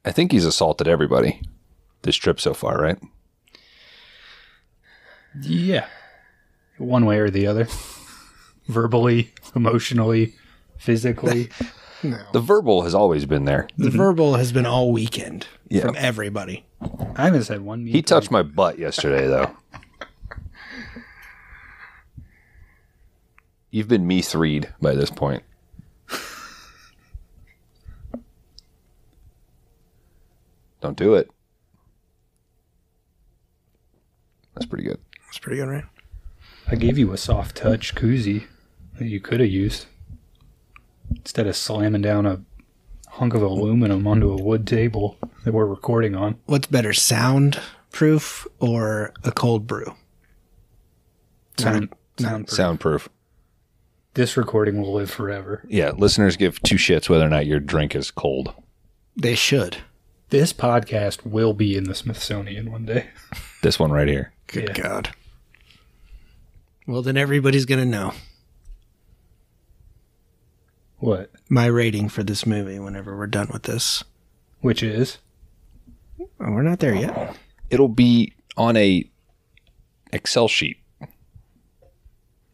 I think he's assaulted everybody this trip so far, right? Yeah. One way or the other. Verbally, emotionally, physically. No. The verbal has always been there. The verbal has been all weekend Yeah. from everybody. I haven't said one. He touched my butt yesterday, though. You've been me threed by this point. Don't do it. That's pretty good. That's pretty good, right? I gave you a soft touch koozie that you could have used. Instead of slamming down a hunk of aluminum onto a wood table that we're recording on. What's better, soundproof or a cold brew? Soundproof. Soundproof. This recording will live forever. Yeah, listeners give two shits whether or not your drink is cold. They should. This podcast will be in the Smithsonian one day. This one right here. Good Yeah. God. Well, then everybody's going to know What? my rating for this movie whenever we're done with this. Which is? Oh, we're not there yet. It'll be on a Excel sheet.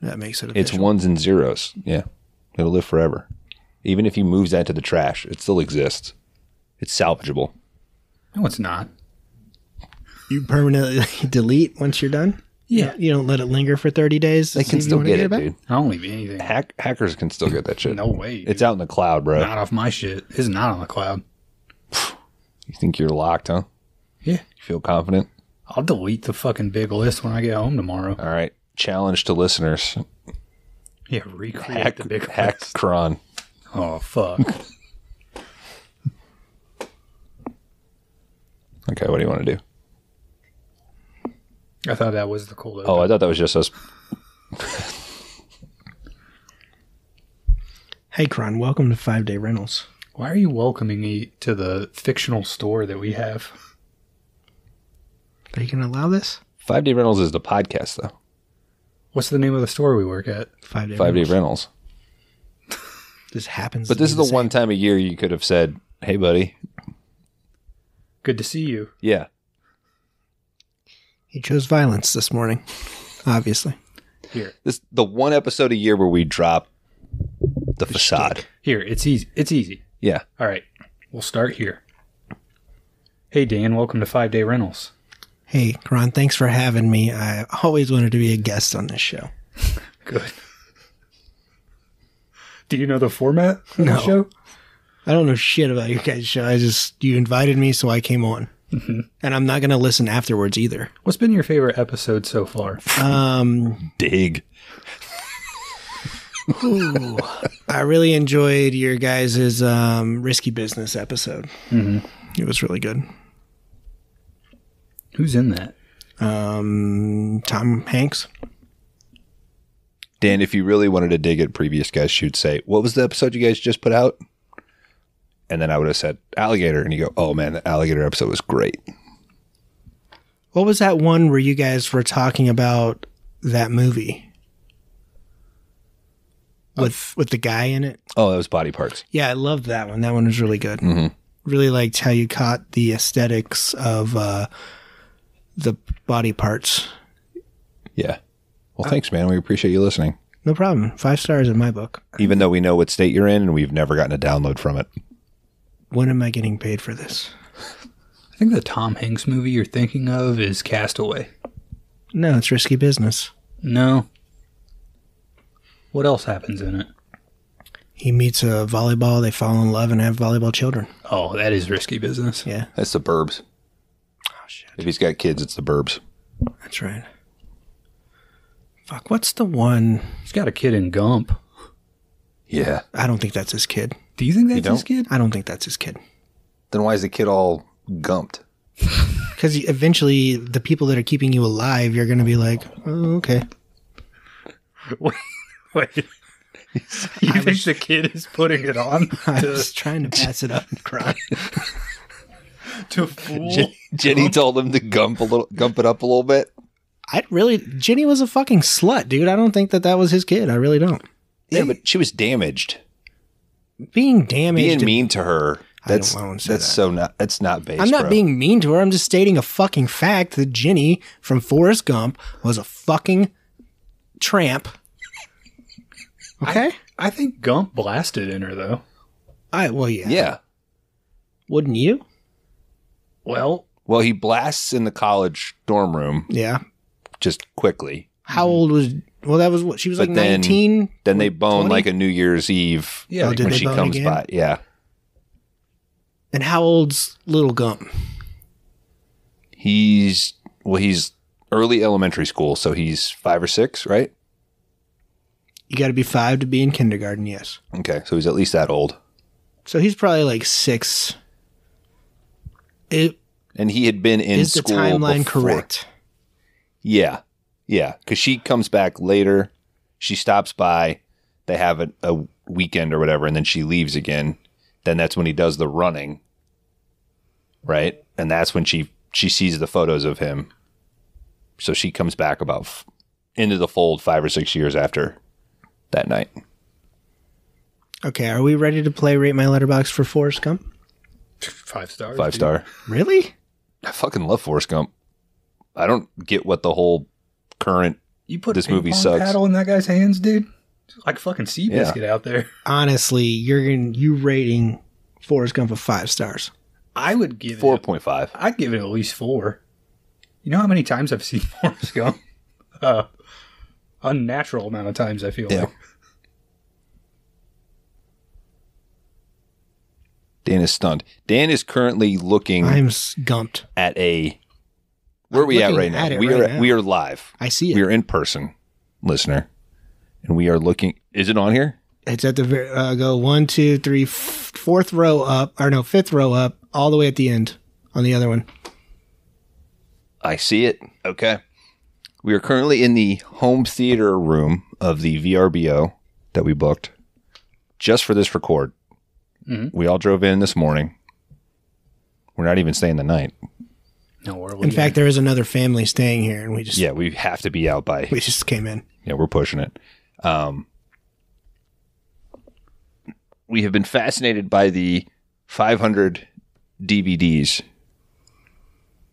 That makes it It's official. ones and zeros. Yeah. It'll live forever. Even if he moves that to the trash, it still exists. It's salvageable. No, it's not. You permanently delete once you're done? Yeah. You don't let it linger for 30 days? to They see can if you still wanna get it, back? dude. I don't leave anything. Hackers can still get that shit. No way. It's out in the cloud, bro. Not off my shit. It's not on the cloud. You think you're locked, huh? Yeah. You feel confident? I'll delete the fucking big list when I get home tomorrow. All right. Challenge to listeners. Yeah, recreate the big Hack list. Kron. Oh, fuck. Okay, what do you want to do? I thought that was the cold open. Oh, I thought that was just us. Hey, Kron, welcome to 5 Day Rentals. Why are you welcoming me to the fictional store that we have? Are you going to allow this? 5 Day Rentals is the podcast, though. What's the name of the store we work at? 5 Day 5 Day Rentals. Rentals. This happens. But to this be is the one time a year you could have said, hey, buddy. Good to see you. Yeah. He chose violence this morning, obviously. Here. This the one episode a year where we drop the facade. shtick. Here, it's easy. It's easy. Yeah. All right. We'll start here. Hey, Dan, welcome to 5 Day Rentals. Hey, Kron, thanks for having me. I always wanted to be a guest on this show. Good. Do you know the format of the No. show? I don't know shit about your guys' show. You invited me, so I came on. And I'm not going to listen afterwards either. What's been your favorite episode so far? Dig. Ooh, I really enjoyed your guys' Risky Business episode. Mm-hmm. It was really good. Who's in that? Tom Hanks. Dan, if you really wanted to dig at previous guests, you'd say, what was the episode you guys just put out? And then I would have said alligator. And you go, oh man, the alligator episode was great. What was that one where you guys were talking about that movie? With the guy in it? Oh, that was Body Parts. Yeah, I loved that one. That one was really good. Mm-hmm. Really liked how you caught the aesthetics of the body parts. Yeah. Well, thanks, man. We appreciate you listening. No problem. 5 stars in my book. Even though we know what state you're in and we've never gotten a download from it. When am I getting paid for this? I think the Tom Hanks movie you're thinking of is Castaway. No, it's Risky Business. No. What else happens in it? He meets a volleyball, they fall in love and have volleyball children. Oh, that is Risky Business. Yeah, That's the Burbs. Oh, shit. If he's got kids, it's the Burbs. That's right. Fuck, what's the one? He's got a kid in Gump. Yeah. I don't think that's his kid. Do you think that's his don't? kid? I don't think that's his kid. Then why is the kid all gumped? Because eventually the people that are keeping you alive, you're going to be like, oh, okay. Wait. You think the kid is putting it on I was trying to pass it up and cry. to fool? Jenny told him to gump it up a little bit. Jenny was a fucking slut, dude. I don't think that was his kid. I really don't. Yeah, but she was damaged. Being damaged. Being mean to her. That's I don't say that's that. so not. That's not based. I'm not bro. being mean to her. I'm just stating a fucking fact that Ginny from Forrest Gump was a fucking tramp. Okay? I think Gump blasted in her, though. Well, yeah. Yeah. Wouldn't you? Well, Well, he blasts in the college dorm room Yeah. just quickly. How old was... Well, that was what... She was like But then- 19? Then they bone 20? like a New Year's Eve Yeah, did when they she bone comes again? by. Yeah. And how old's little Gump? He's early elementary school, so he's 5 or 6, right? You got to be 5 to be in kindergarten, yes. Okay, so he's at least that old. So he's probably like 6. And he had been in Is the school timeline before. correct? Yeah. Yeah, because she comes back later. She stops by. They have a weekend or whatever, and then she leaves again. Then that's when he does the running, right? And that's when she sees the photos of him. So she comes back about into the fold 5 or 6 years after that night. Okay, are we ready to play Rate My Letterbox for Forrest Gump? 5 stars. 5 dude. star. Really? I fucking love Forrest Gump. I don't get what the whole current. You put This a ping movie pong sucks. paddle in that guy's hands, dude? It's like fucking Seabiscuit out there. Honestly, you rating Forrest Gump of 5 stars. I would give it... 4.5. I'd give it at least 4. You know how many times I've seen Forrest Gump? Unnatural amount of times, I feel Yeah. like. Dan is stunned. Dan is currently looking I'm gumped. at a. Where are I'm we at looking right now? at it We right are now. we are live. I see it. We are in person, listener, and we are looking. Is it on here? It's at the very, go 1, 2, 3, fourth row up, or no, 5th row up, all the way at the end on the other one. I see it. Okay. We are currently in the home theater room of the VRBO that we booked just for this record. Mm-hmm. We all drove in this morning. We're not even staying the night. No, where are we In fact, at? there is another family staying here, and we have to be out by. we just came in. Yeah, we're pushing it. We have been fascinated by the 500 DVDs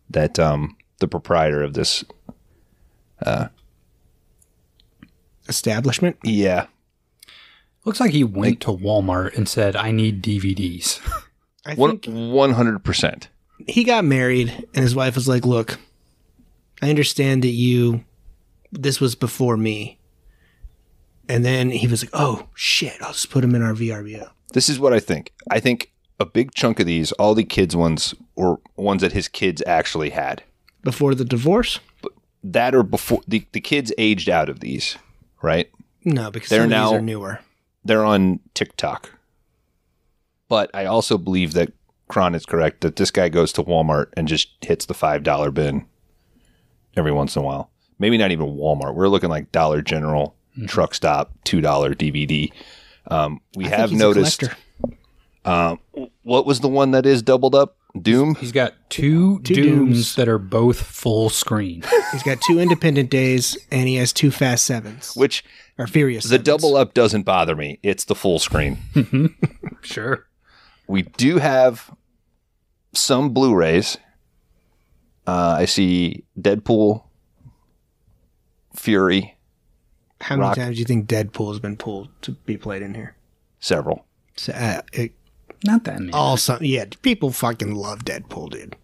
that the proprietor of this. Establishment. Yeah. Looks like he went to Walmart and said, I need DVDs. I One, think 100%. he got married, and his wife was like, look, I understand that this was before me. And then he was like, oh, shit, I'll just put him in our VRBO. This is what I think. I think a big chunk of these, all the kids ones, were ones that his kids actually had. Before the divorce? That or before the kids aged out of these, right? No, because They're some of now- these are newer. They're on TikTok. But I also believe that Kron is correct that this guy goes to Walmart and just hits the $5 bin every once in a while. Maybe not even Walmart. We're looking like Dollar General, Truck Stop, $2 DVD. We I have think he's a noticed. What was the one that is doubled up? Doom? He's got two Dooms. Dooms that are both full screen. He's got 2 Independent Days, and he has 2 Fast Sevens. Which Or Furious the Sevens. double up doesn't bother me. It's the full screen. Sure. We do have some Blu-rays. I see Deadpool, Fury, How many Rock- times do you think Deadpool has been pulled to be played in here? several. So, Not that many. yeah, people fucking love Deadpool, dude.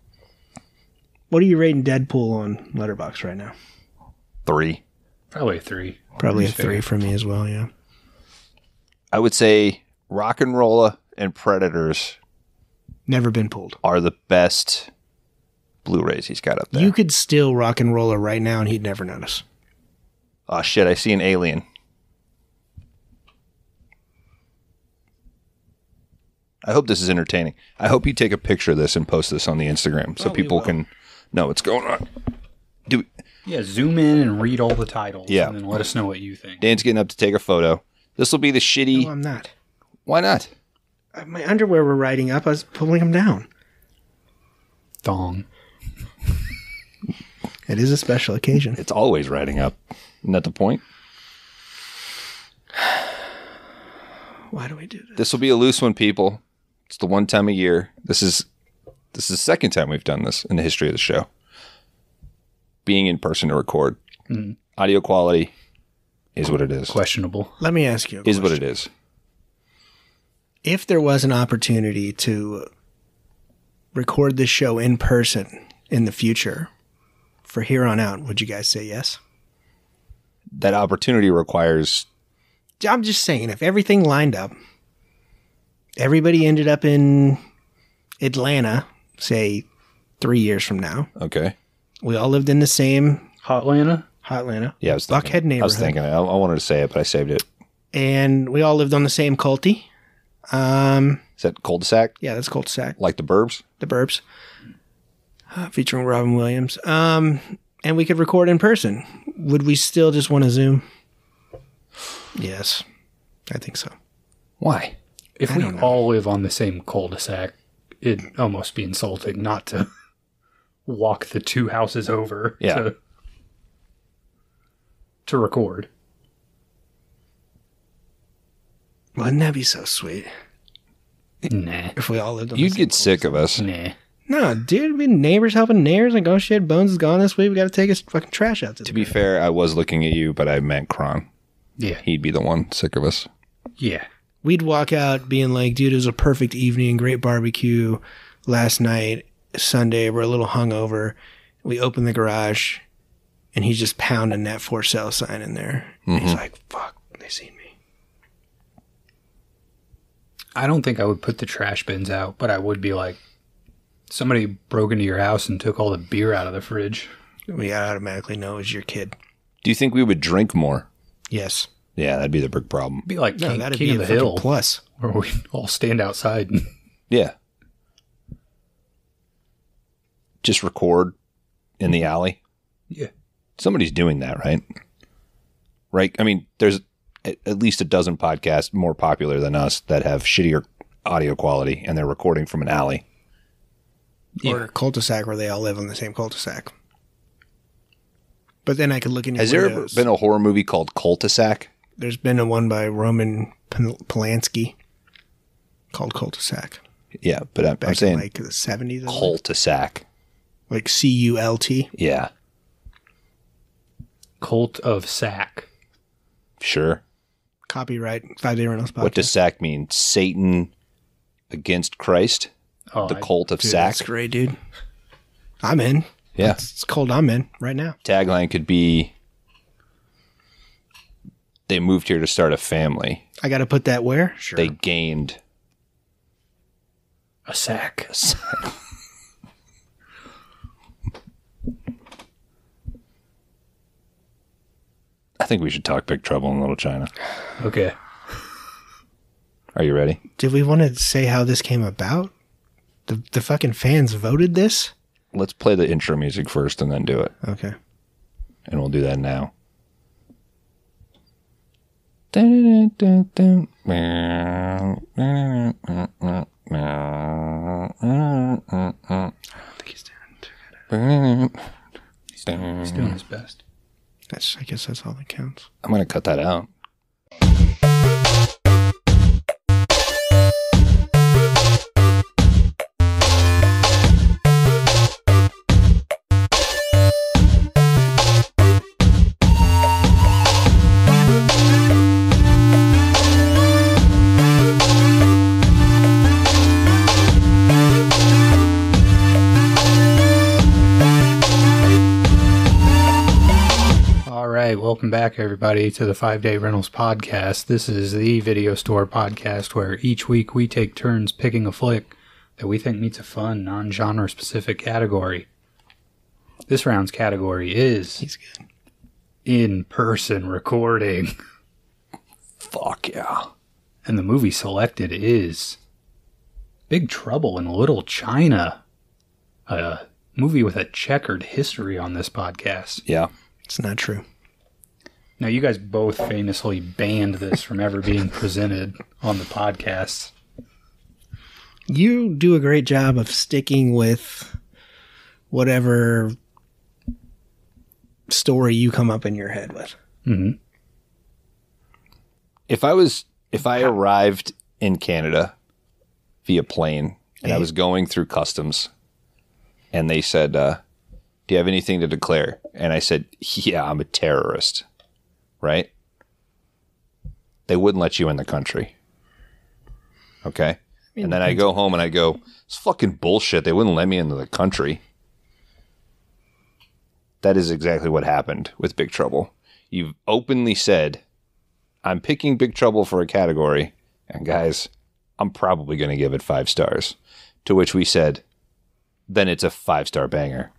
What are you rating Deadpool on Letterboxd right now? 3. Probably a 3. Probably a That's 3 fair. for me as well, yeah. I would say Rock and Rolla and Predators Never been pulled. are the best Blu-rays he's got up there. You could still rock and roller right now and he'd never notice. Oh shit, I see an alien. I hope this is entertaining. I hope you take a picture of this and post this on the Instagram so we people will. can know what's going on. Yeah, zoom in and read all the titles. Yeah. And then let us know what you think. Dan's getting up to take a photo. This will be the shitty. No, I'm not. Why not? My underwear were riding up. I was pulling them down. Thong. It is a special occasion. It's always riding up. Isn't that the point? Why do we do this? This will be a loose one, people. It's the one time a year. This is the second time we've done this in the history of the show. Being in person to record. Audio quality is what it is. Questionable. Let me ask you a question. Is what it is. If there was an opportunity to record this show in person in the future, for here on out, would you guys say yes? That opportunity requires... I'm just saying, if everything lined up, everybody ended up in Atlanta, say 3 years from now. Okay. We all lived in the same... Hotlanta? Hotlanta. Yeah, I was thinking. Buckhead neighborhood. I was thinking. I wanted to say it, but I saved it. And we all lived on the same culty. Is that cul-de-sac? Yeah, that's cul-de-sac. Like the Burbs? The Burbs. Featuring Robin Williams. And we could record in person. Would we still just want to Zoom? Yes, I think so. Why? If we all live on the same cul-de-sac, it'd almost be insulting not to walk the 2 houses over to record. Wouldn't that be so sweet? Nah. If we all lived on You'd the same get sick of us. Nah. No, dude, we neighbors helping neighbors. Like, oh shit, Bones is gone this week. We got to take his fucking trash out. To be fair, I was looking at you, but I meant Kron. Yeah. He'd be the one sick of us. Yeah. We'd walk out being like, dude, it was a perfect evening, great barbecue last night, Sunday. We're a little hungover. We open the garage, and he's just pounding that for sale sign in there. And he's like, fuck, they seen me. I don't think I would put the trash bins out, but I would be like, somebody broke into your house and took all the beer out of the fridge. We automatically know it was your kid. Do you think we would drink more? Yes. Yeah, that'd be the big problem. It'd be like No, that'd King be of a the Hill, fucking plus. where we all stand outside. Yeah. Just record in the alley. Yeah. Somebody's doing that, right? Right? I mean, there's at least a dozen podcasts more popular than us that have shittier audio quality, and they're recording from an alley. Or a cul-de-sac where they all live on the same cul-de-sac. But then I could look in your Has there windows. ever been a horror movie called Cul-de-sac? There's been a one by Roman Polanski called Cul-de-sac. Yeah, but I'm Back saying in like the 70s. I think. cul-de-sac. Like C-U-L-T. Yeah, Cult of Sack. sure. Copyright 5 Day Rentals podcast. What does sack mean? Satan against Christ? Oh, The cult of Dude, sack? that's great, dude. I'm in. Yeah. It's cold. I'm in right now. Tagline could be, they moved here to start a family. I got to put that where? Sure. They gained a sack. I think we should talk Big Trouble in Little China. Okay. Are you ready? Did we want to say how this came about? The fucking fans voted this? Let's play the intro music first and then do it. Okay. And we'll do that now. I don't think he's doing too good. He's doing his best. I guess that's all that counts. I'm going to cut that out. Welcome back, everybody, to the 5 Day Rentals podcast. This is the video store podcast where each week we take turns picking a flick that we think meets a fun, non-genre specific category. This round's category is He's good. in-person recording. Fuck yeah. And the movie selected is Big Trouble in Little China, a movie with a checkered history on this podcast. Yeah. It's not true. Now, you guys both famously banned this from ever being presented on the podcast. You do a great job of sticking with whatever story you come up in your head with. Mm-hmm. If I arrived in Canada via plane, and I was going through customs, and they said, do you have anything to declare? And I said, yeah, I'm a terrorist, right? They wouldn't let you in the country. Okay? And then I go home and I go, it's fucking bullshit. They wouldn't let me into the country. That is exactly what happened with Big Trouble. You've openly said, I'm picking Big Trouble for a category, and guys, I'm probably going to give it 5 stars. To which we said, then it's a 5-star banger.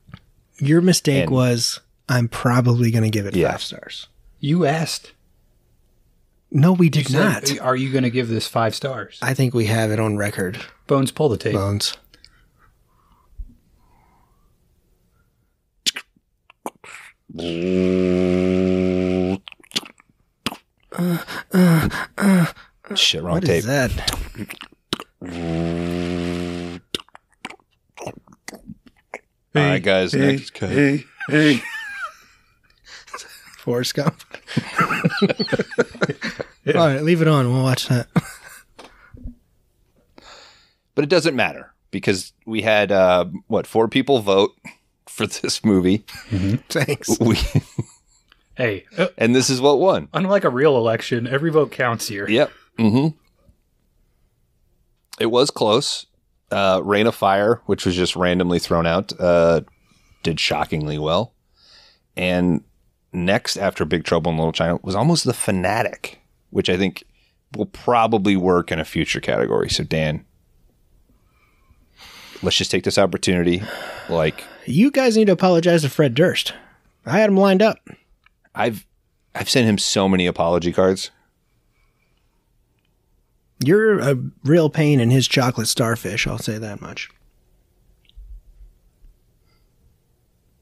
Your mistake was, I'm probably going to give it 5 stars. You asked. No, we did not. Said, are you going to give this 5 stars? I think we have it on record. Bones, pull the tape. Bones. Shit, wrong what tape. Is that? All right, guys. Next cut. Hey. Forrest Gump. All right, leave it on. We'll watch that. But it doesn't matter because we had, 4 people vote for this movie. Mm-hmm. Thanks. Hey. And this is what won. Unlike a real election, every vote counts here. Yep. Mm-hmm. It was close. Rain of Fire, which was just randomly thrown out, did shockingly well. And next after Big Trouble in Little China was almost The Fanatic, which I think will probably work in a future category. So Dan, let's just take this opportunity. Like, you guys need to apologize to Fred Durst. I had him lined up. I've sent him so many apology cards. You're a real pain in his chocolate starfish, I'll say that much.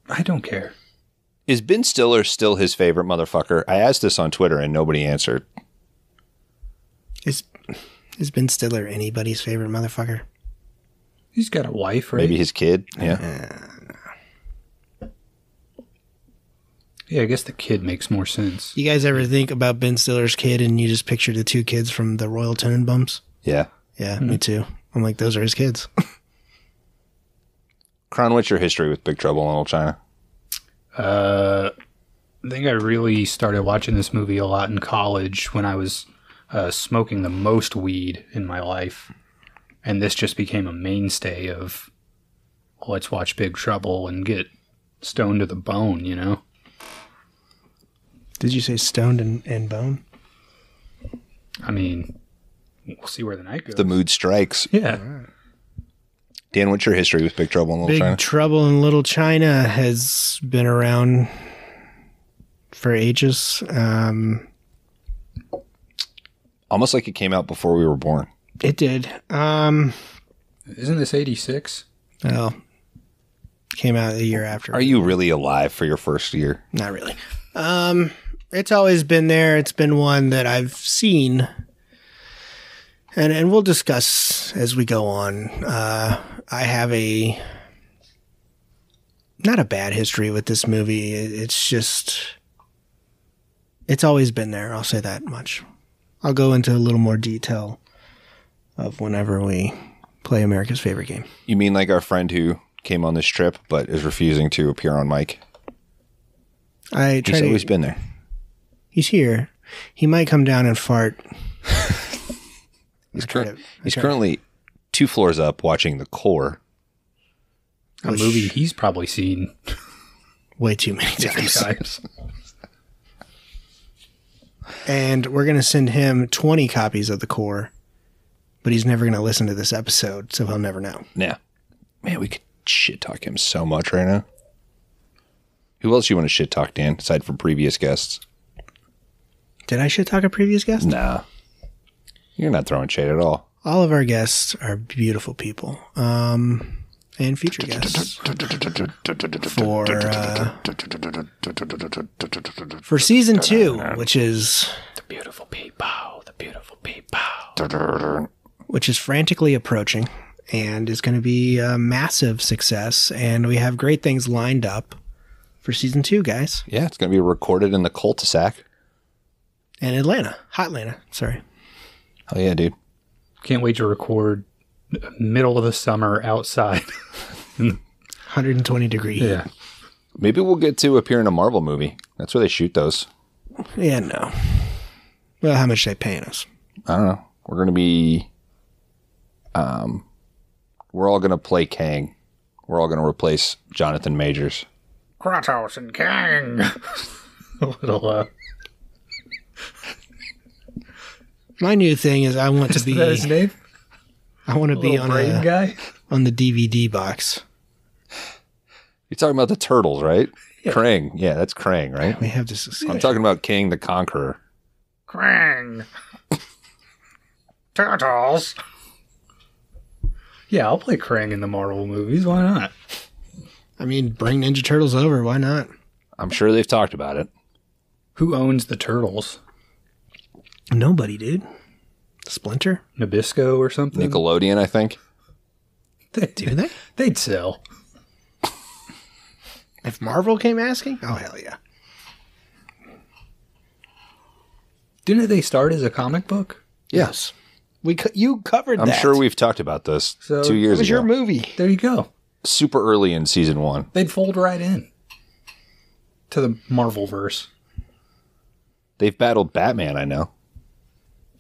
I don't care. Is Ben Stiller still his favorite motherfucker? I asked this on Twitter and nobody answered. Is Ben Stiller anybody's favorite motherfucker? He's got a wife, right? Maybe his kid. Yeah. Yeah, I guess the kid makes more sense. You guys ever think about Ben Stiller's kid and you just picture the 2 kids from the Royal Tenenbaums? Yeah. Yeah, me too. I'm like, those are his kids. Kron, what's your history with Big Trouble in Little China? I think I really started watching this movie a lot in college when I was smoking the most weed in my life. And this just became a mainstay of, let's watch Big Trouble and get stoned to the bone, you know? Did you say stoned and bone? I mean, we'll see where the night goes. The mood strikes. Yeah. Dan, what's your history with Big Trouble in Little China? Big Trouble in Little China has been around for ages. Almost like it came out before we were born. It did. Isn't this 86? Well, came out a year after. Are you really alive for your first year? Not really. It's always been there. It's been one that I've seen. And we'll discuss as we go on. I have not a bad history with this movie. It's just, it's always been there. I'll say that much. I'll go into a little more detail of whenever we play America's favorite game. You mean like our friend who came on this trip but is refusing to appear on mic? He's always been there. He's here. He might come down and fart. He's currently 2 floors up watching The Core. A movie he's probably seen way too many times. And we're going to send him 20 copies of The Core, but he's never going to listen to this episode, so he'll never know. Yeah. Man, we could shit talk him so much right now. Who else you want to shit talk, Dan, aside from previous guests? Did I shit talk a previous guest? Nah. You're not throwing shade at all. All of our guests are beautiful people. And future guests. For season 2, which is The beautiful people. Which is frantically approaching and is going to be a massive success. And we have great things lined up for season 2, guys. Yeah, it's going to be recorded in the cul-de-sac. And Atlanta. Hot Atlanta. Sorry. Oh, yeah, dude. Can't wait to record middle of the summer outside. 120 degrees. Yeah. Maybe we'll get to appear in a Marvel movie. That's where they shoot those. Yeah, no. Well, how much are they paying us? I don't know. We're going to be... we're all going to play Kang. We're all going to replace Jonathan Majors. Kratos and Kang. A little, My new thing is I want to be... Is that his name? I want to be on brain guy? on the DVD box. You're talking about the turtles, right? Yeah. Krang. Yeah, that's Krang, right? We have this discussion. I'm talking about King the Conqueror. Krang. Turtles. Yeah, I'll play Krang in the Marvel movies. Why not? I mean, bring Ninja Turtles over. Why not? I'm sure they've talked about it. Who owns the Turtles? Nobody, dude. Splinter? Nabisco or something? Nickelodeon, I think. Do they? They'd sell. If Marvel came asking? Oh, hell yeah. Didn't they start as a comic book? Yes. You covered I'm that. sure we've talked about this So, 2 It years was ago. your movie. There you go. Super early in season 1. They'd fold right in to the Marvel verse. They've battled Batman, I know.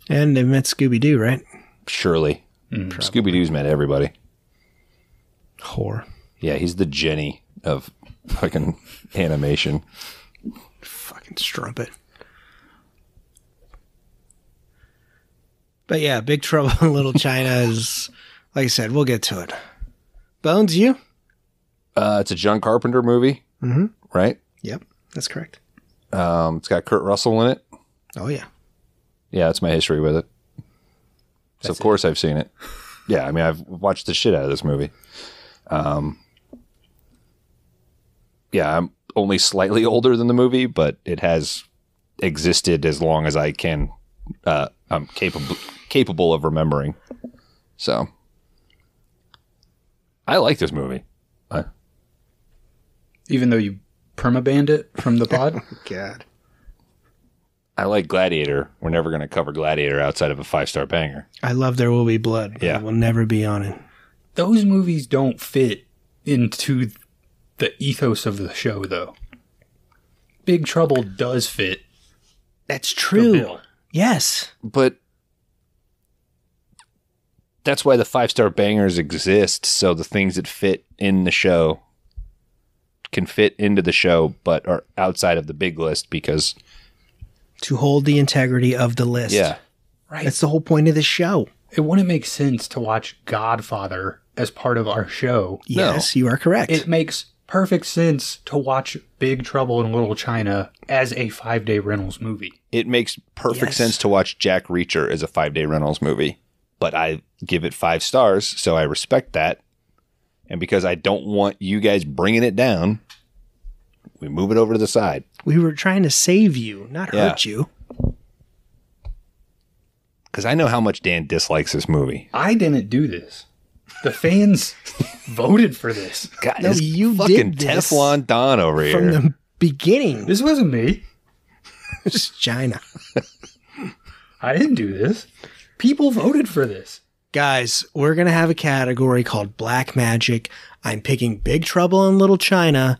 And they met Scooby-Doo, right? Surely. Scooby-Doo's met everybody. Whore. Yeah, he's the Jenny of fucking animation. Fucking strumpet. But yeah, Big Trouble in Little China is, like I said, we'll get to it. Bones, you? It's a John Carpenter movie, right? Yep, that's correct. It's got Kurt Russell in it. Oh, yeah. Yeah, that's my history with it. So of course I've seen it. Yeah, I mean, I've watched the shit out of this movie. Yeah, I'm only slightly older than the movie, but it has existed as long as I can. I'm capable of remembering. So I like this movie. Even though you permabanned it from the pod? God. I like Gladiator. We're never going to cover Gladiator outside of a 5-star banger. I love There Will Be Blood. But Yeah. It will never be on it. Those movies don't fit into the ethos of the show, though. Big Trouble does fit That's the true. bill. Yes. But that's why the 5-star bangers exist. So the things that fit in the show can fit into the show, but are outside of the big list because... To hold the integrity of the list. Yeah. Right. That's the whole point of the show. It wouldn't make sense to watch Godfather as part of our show. Yes, you are correct. It makes perfect sense to watch Big Trouble in Little China as a 5-day rentals movie. It makes perfect Yes. sense to watch Jack Reacher as a 5-day rentals movie, but I give it 5 stars, so I respect that. And because I don't want you guys bringing it down, we move it over to the side. We were trying to save you, not Yeah. hurt you. Because I know how much Dan dislikes this movie. I didn't do this. The fans voted for this. God, No, this you fucking did this Teflon Don over here. From the beginning. This wasn't me. It's China. I didn't do this. People voted for this. Guys, we're going to have a category called Black Magic. I'm picking Big Trouble in Little China,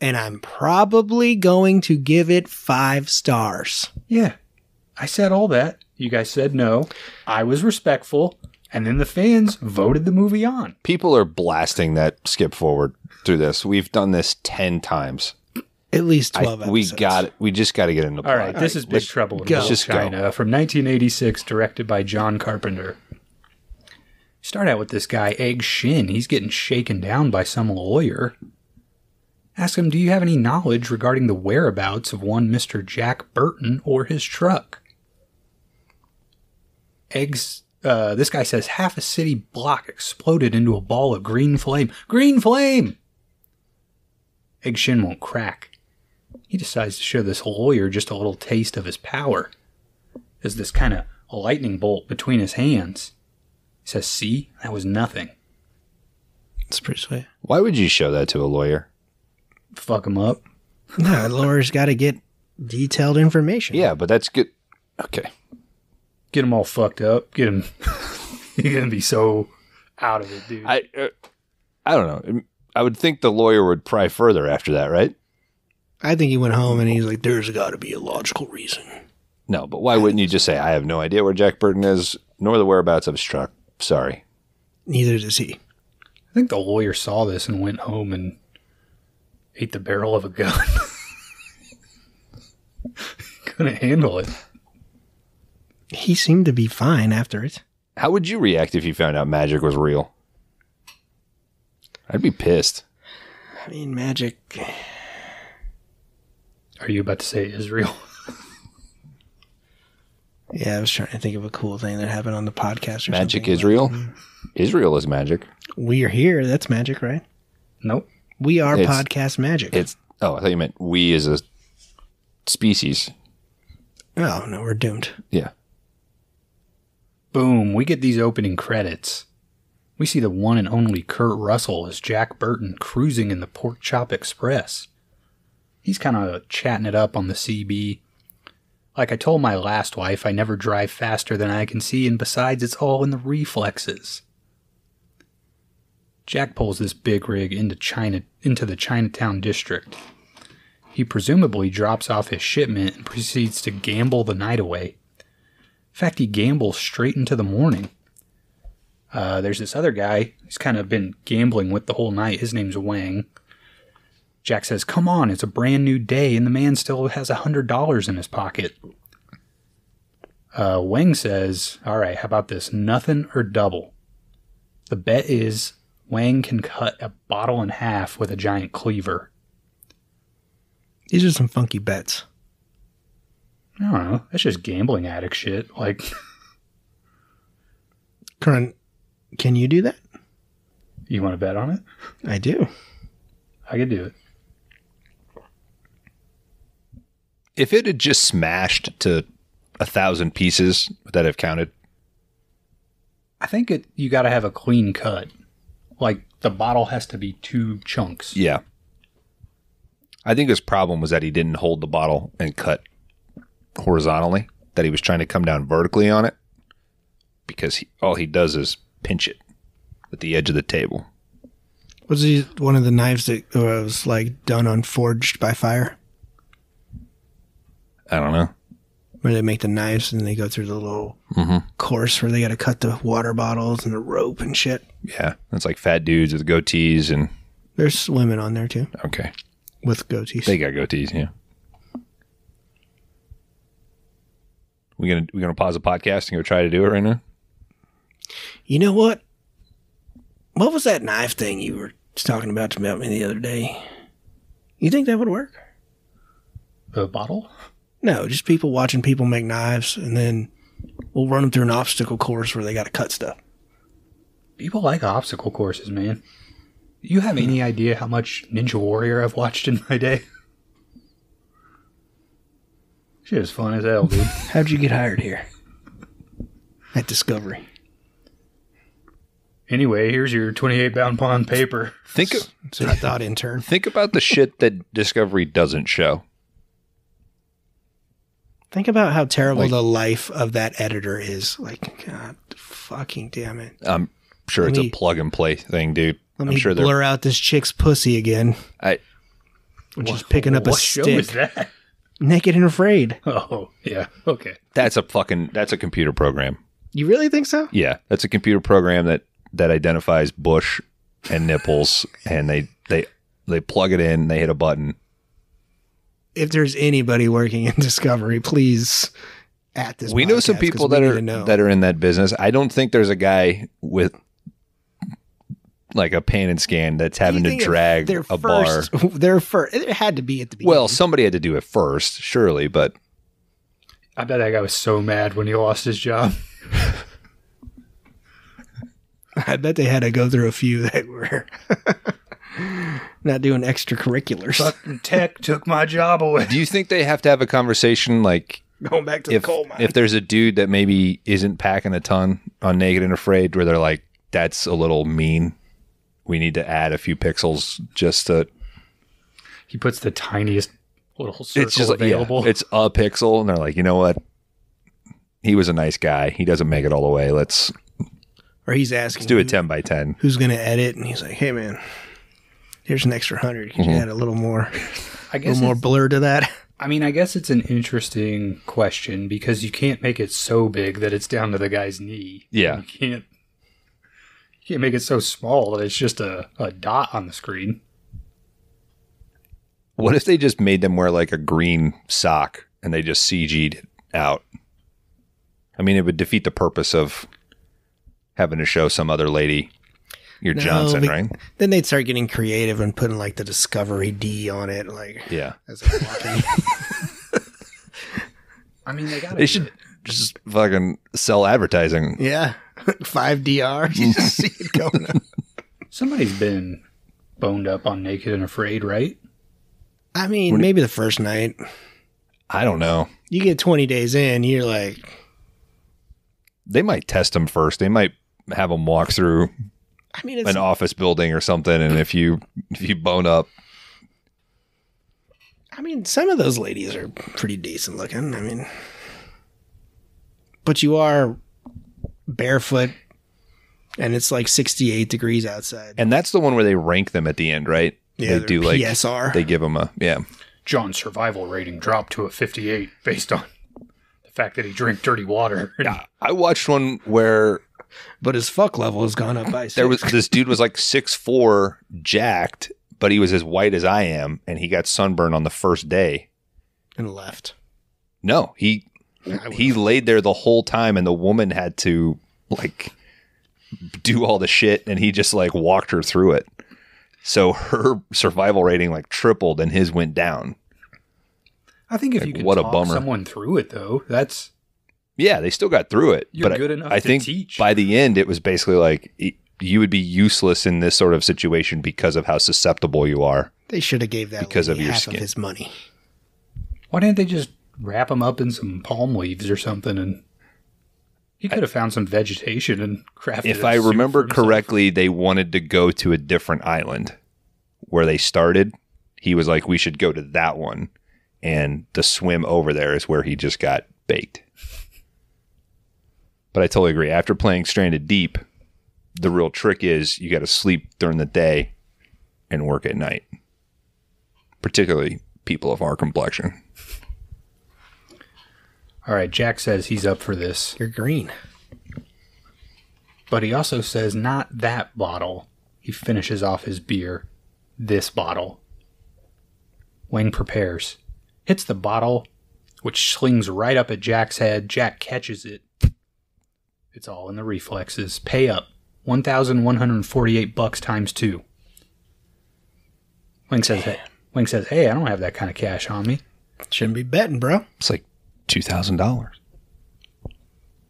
and I'm probably going to give it 5 stars. Yeah. I said all that. You guys said no. I was respectful. And then the fans voted the movie on. People are blasting that skip forward through this. We've done this 10 times. At least 12 episodes. We just got to get into All right. This is Big Trouble in go. Little Just go. China from 1986, directed by John Carpenter. Start out with this guy, Egg Shin. He's getting shaken down by some lawyer. Ask him, do you have any knowledge regarding the whereabouts of one Mr. Jack Burton or his truck? This guy says half a city block exploded into a ball of green flame. Green flame! Egg Shin won't crack. He decides to show this lawyer just a little taste of his power. There's this kind of lightning bolt between his hands. He says, see, that was nothing. It's pretty sweet. Why would you show that to a lawyer? Fuck him up. No, the lawyer's got to get detailed information. Yeah, but that's good. Okay. Get him all fucked up. Get him. He's going to be so out of it, dude. I don't know. I would think the lawyer would pry further after that, right? I think he went home and he's like, there's got to be a logical reason. No, but why wouldn't you just say, I have no idea where Jack Burton is, nor the whereabouts of his truck. Sorry. Neither does he. I think the lawyer saw this and went home and ate the barrel of a gun. Couldn't handle it. He seemed to be fine after it. How would you react if you found out magic was real? I'd be pissed. I mean, magic. Are you about to say Israel? Yeah, I was trying to think of a cool thing that happened on the podcast or Magic something. Israel? Israel is magic. We are here. That's magic, right? Nope. We are podcast magic. I thought you meant we as a species. Oh, no, we're doomed. Yeah. Boom, we get these opening credits. We see the one and only Kurt Russell as Jack Burton cruising in the Pork Chop Express. He's kind of chatting it up on the CB. Like I told my last wife, I never drive faster than I can see, and besides, it's all in the reflexes. Jack pulls this big rig into the Chinatown district. He presumably drops off his shipment and proceeds to gamble the night away. In fact, he gambles straight into the morning. There's this other guy who's kind of been gambling with the whole night. His name's Wang. Jack says, come on, it's a brand new day, and the man still has $100 in his pocket. Wang says, all right, how about this? Nothing or double. The bet is Wang can cut a bottle in half with a giant cleaver. These are some funky bets. I don't know. That's just gambling addict shit. Like, Kron, can you do that? you want to bet on it? I do. I could do it. If it had just smashed to 1,000 pieces, would that have counted? I think you got to have a clean cut. Like, the bottle has to be 2 chunks. Yeah. I think his problem was that he didn't hold the bottle and cut horizontally, that he was trying to come down vertically on it, because all he does is pinch it at the edge of the table. Was he one of the knives that was like done on forged by fire? I don't know. Where they make the knives and they go through the little course where they got to cut the water bottles and the rope and shit. Yeah, it's like fat dudes with goatees and... There's women on there too. Okay. With goatees. They got goatees, yeah. We gonna pause the podcast and go try to do it right now? You know what? What was that knife thing you were talking about to me the other day? You think that would work? The bottle? No, just people watching people make knives, and then we'll run them through an obstacle course where they got to cut stuff. People like obstacle courses, man. You have any idea how much Ninja Warrior I've watched in my day? Shit is fun as hell, dude. How'd you get hired here? At Discovery. Anyway, here's your 28-pound pond paper. So I thought intern. Think about the shit that Discovery doesn't show. Think about how terrible the life of that editor is. Like, God fucking damn it. I'm sure it's a plug and play thing, dude. Let me blur out this chick's pussy again. When she's picking up a stick. What show is that? Naked and Afraid. Oh, yeah. Okay. That's a computer program. You really think so? Yeah. That's a computer program that identifies bush and nipples, and they plug it in, they hit a button. If there's anybody working in Discovery, please at this. We know some people that are in that business. I don't think there's a guy with like a pan and scan that's having to drag a bar. It had to be at the beginning. Well, somebody had to do it first, surely, but I bet that guy was so mad when he lost his job. I bet they had to go through a few that were not doing extracurriculars. Fucking tech took my job away. do you think they have to have a conversation like going back to the coal mine? If there's a dude that maybe isn't packing a ton on Naked and Afraid, where they're like, that's a little mean. We need to add a few pixels just to... He puts the tiniest little circle it's just available. Yeah, it's a pixel, and they're like, you know what? He was a nice guy. He doesn't make it all the way. Or he's asking, let's do a 10 by 10. Who's going to edit? And he's like, hey, man, here's an extra 100. Could you add a little more, blur to that? I mean, I guess it's an interesting question because you can't make it so big that it's down to the guy's knee. Yeah. You can't make it so small that it's just a dot on the screen. What if they just made them wear like a green sock and they just CG'd it out? I mean, it would defeat the purpose of having to show some other lady your Johnson, right? Then they'd start getting creative and putting like the Discovery D on it. Like, yeah. As a walking. I mean, they should just fucking sell advertising. Yeah. 5 DR. You just see it going up. Somebody's been boned up on Naked and Afraid, right? I mean, maybe the first night. I don't know. You get 20 days in, you're like... They might test them first. They might have them walk through an office building or something, and if you bone up... I mean, some of those ladies are pretty decent looking. I mean... But you are barefoot, and it's like 68 degrees outside. And that's the one where they rank them at the end, right? Yeah, they do like PSR. They give them a John's survival rating dropped to a 58 based on the fact that he drank dirty water. Yeah, I watched one where, but his fuck level has gone up by 6. There was this dude was like 6'4", jacked, but he was as white as I am, and he got sunburned on the first day and left. No, he laid there the whole time, and the woman had to like do all the shit, and he just like walked her through it. So her survival rating like tripled and his went down. I think if you could talk someone through it, though, that's... Yeah, they still got through it. You're good enough I think teach. By the end, it was basically like you would be useless in this sort of situation because of how susceptible you are. They should have gave that because of your half skin. of his money. Why didn't they just wrap him up in some palm leaves or something? And he could have found some vegetation and crafted it. If I remember correctly, they wanted to go to a different island where they started. He was like, we should go to that one. And the swim over there is where he just got baked. But I totally agree. After playing Stranded Deep, the real trick is you got to sleep during the day and work at night. Particularly people of our complexion. All right, Jack says he's up for this. You're green. But he also says not that bottle. He finishes off his beer. This bottle. Wang prepares. Hits the bottle, which slings right up at Jack's head. Jack catches it. It's all in the reflexes. Pay up. $1,148 times 2. Wang says, hey, I don't have that kind of cash on me. Shouldn't be betting, bro. It's like $2,000.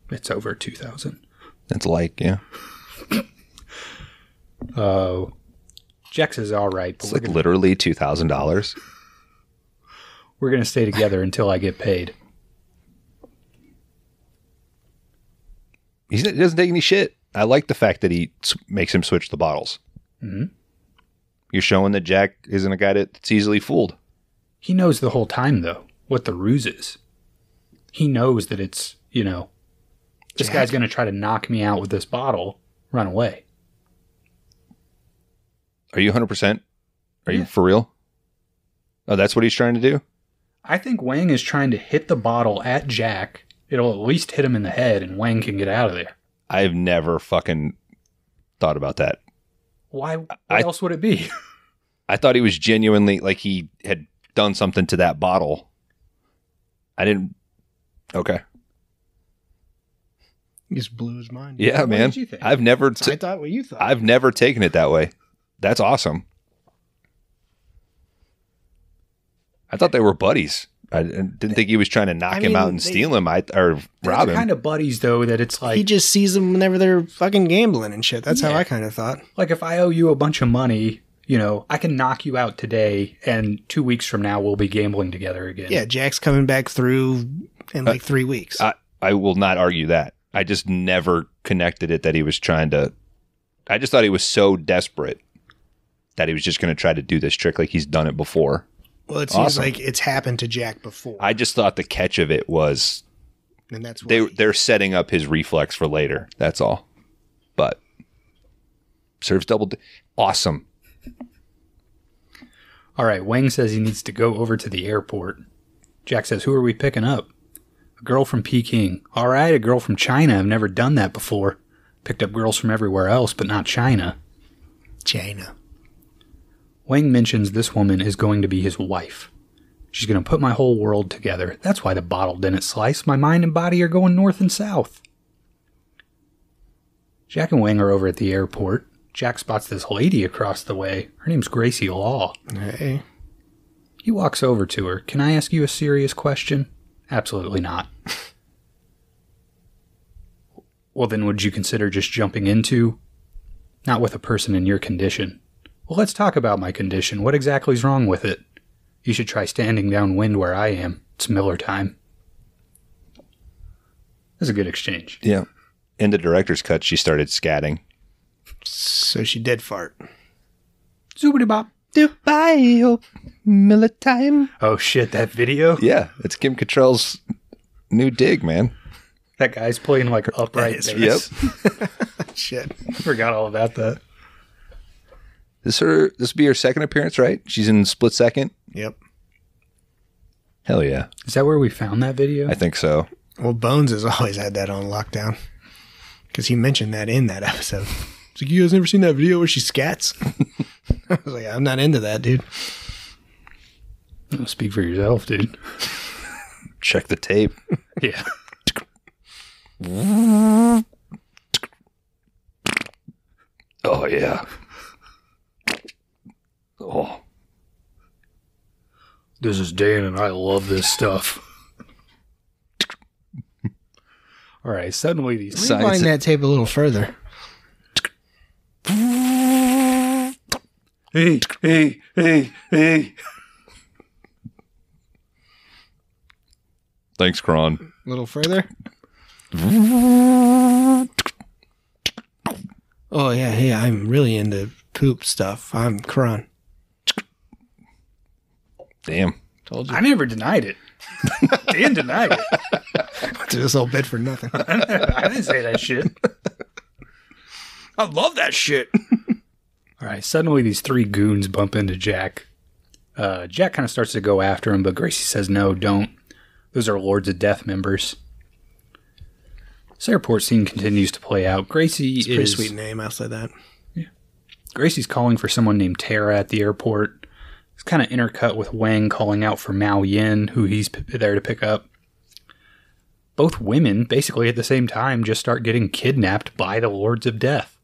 It's over $2,000. That's like, yeah. Jack says, all right. But it's like literally $2,000. We're going to stay together until I get paid. He doesn't take any shit. I like the fact that he makes him switch the bottles. Mm-hmm. You're showing that Jack isn't a guy that's easily fooled. He knows the whole time, though, what the ruse is. He knows that it's, this guy's going to try to knock me out with this bottle, run away. Are you 100%? Are you for real? Oh, that's what he's trying to do? I think Wang is trying to hit the bottle at Jack. It'll at least hit him in the head, and Wang can get out of there. I've never fucking thought about that. Why? What else would it be? I thought he was genuinely, like he had done something to that bottle. I didn't... Okay. He just blew his mind. Yeah, man. What did you think? I thought what you thought. I've never taken it that way. That's awesome. I thought they were buddies. I didn't think he was trying to knock him out and steal him or rob him. Kind of buddies, though, that it's like... He just sees them whenever they're fucking gambling and shit. That's how I kind of thought. Like, if I owe you a bunch of money, I can knock you out today, and 2 weeks from now, we'll be gambling together again. Yeah, Jack's coming back through in like 3 weeks. I will not argue that. I just never connected it that he was trying to... I just thought he was so desperate that he was just going to try to do this trick like he's done it before. Well, it seems like it's happened to Jack before. I just thought the catch of it was and that's they're setting up his reflex for later. That's all. But serves double. Awesome. All right, Wang says he needs to go over to the airport. Jack says, who are we picking up? A girl from Peking. All right, a girl from China. I've never done that before. Picked up girls from everywhere else, but not China. China. Wang mentions this woman is going to be his wife. She's going to put my whole world together. That's why the bottle didn't slice. My mind and body are going north and south. Jack and Wang are over at the airport. Jack spots this lady across the way. Her name's Gracie Law. Hey. He walks over to her. Can I ask you a serious question? Absolutely not. Well, then would you consider just jumping into? Not with a person in your condition. Well, let's talk about my condition. What exactly is wrong with it? You should try standing downwind where I am. It's Miller time. That's a good exchange. Yeah. In the director's cut, she started scatting. So she did fart. Zoobity bop. Dubai, Miller time. Oh shit, that video? Yeah, it's Kim Cattrall's new dig, man. That guy's playing like upright bass. Yep. Shit. I forgot all about that. This will be her second appearance, right? She's in Split Second. Yep. Hell yeah. Is that where we found that video? I think so. Well, Bones has always had that on lockdown. Because he mentioned that in that episode. He's like, you guys never seen that video where she scats? I was like, I'm not into that, dude. Oh, speak for yourself, dude. Check the tape. Yeah. Oh, yeah. Oh. This is Dan and I love this stuff. All right, suddenly these... Rewind that tape a little further. Hey, hey, hey, hey. Thanks, Kron. A little further. Oh, yeah, hey, I'm really into poop stuff. I'm Kron. Damn. Told you. I never denied it. Dan denied it. Went through this whole bit for nothing. I didn't say that shit. I love that shit. All right, suddenly these three goons bump into Jack. Jack kind of starts to go after him, but Gracie says, no, don't. Those are Lords of Death members. This airport scene continues to play out. Gracie It's a pretty sweet name, I'll say that. Yeah. Gracie's calling for someone named Tara at the airport. It's kind of intercut with Wang calling out for Mao Yin, who he's there to pick up. Both women, basically at the same time, just start getting kidnapped by the Lords of Death.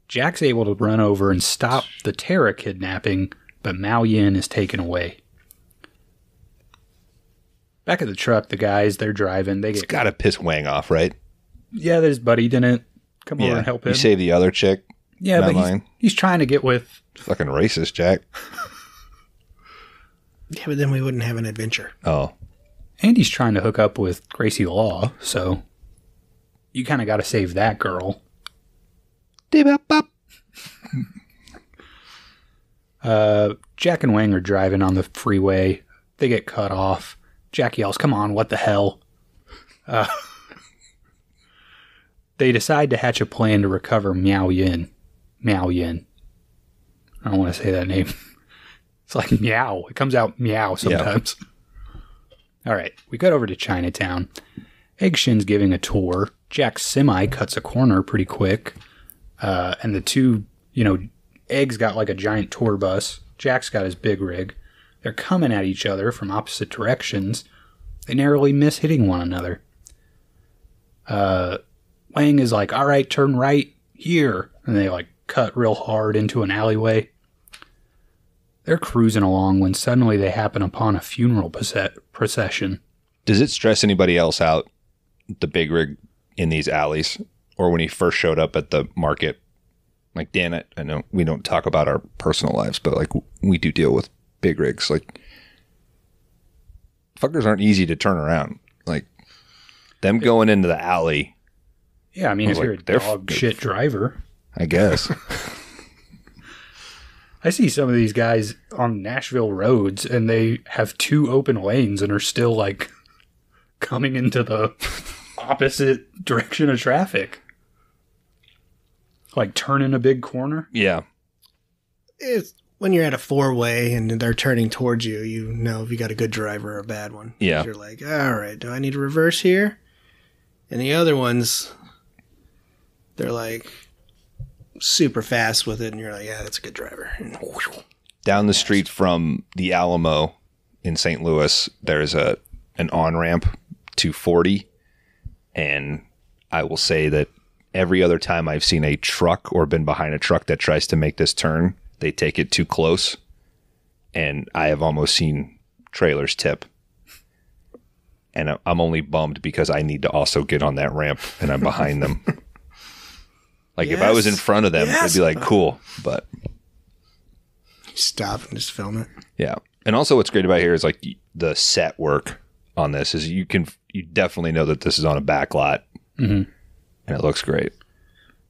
Jack's able to run over and stop the Tara kidnapping, but Mao Yin is taken away. Back at the truck, the guys, they're driving. They It's get got to piss Wang off, right? Yeah, his buddy didn't come over and help him. You save the other chick. Yeah, not but mine. he's trying to get with... Fucking racist, Jack. Yeah, but then we wouldn't have an adventure. Oh. And he's trying to hook up with Gracie Law, so you kind of got to save that girl. Jack and Wang are driving on the freeway. They get cut off. Jack yells, come on, what the hell? They decide to hatch a plan to recover Miao Yin. Miao Yin. I don't want to say that name. It's like meow. It comes out meow sometimes. Yep. All right, we got over to Chinatown. Egg Shin's giving a tour. Jack's semi cuts a corner pretty quick. And the two, Egg's got like a giant tour bus. Jack's got his big rig. They're coming at each other from opposite directions. They narrowly miss hitting one another. Wang is like, all right, turn right here. And they like cut real hard into an alleyway. They're cruising along when suddenly they happen upon a funeral procession. Does it stress anybody else out, the big rig in these alleys? Or when he first showed up at the market? Like, Dan, I know we don't talk about our personal lives, but like we do deal with big rigs. Like, fuckers aren't easy to turn around. Like, them going into the alley. Yeah, I mean, if you're a dog shit driver. I guess. I see some of these guys on Nashville roads, and they have two open lanes and are still, like, coming into the opposite direction of traffic. Like turning a big corner? Yeah. It's when you're at a 4-way and they're turning towards you, you know if you got a good driver or a bad one. Yeah. You're like, all right, do I need to reverse here? And the other ones, they're like super fast with it, and you're like, yeah, that's a good driver. And Down the street from the Alamo in St. Louis, there's an on-ramp to 40, and I will say that every other time I've seen a truck or been behind a truck that tries to make this turn, they take it too close, and I have almost seen trailers tip. And I'm only bummed because I need to also get on that ramp, and I'm behind them. Like, if I was in front of them, it'd be like, cool, but... Stop and just film it. Yeah. And also what's great about here is, like, the set work on this is you definitely know that this is on a back lot, and it looks great.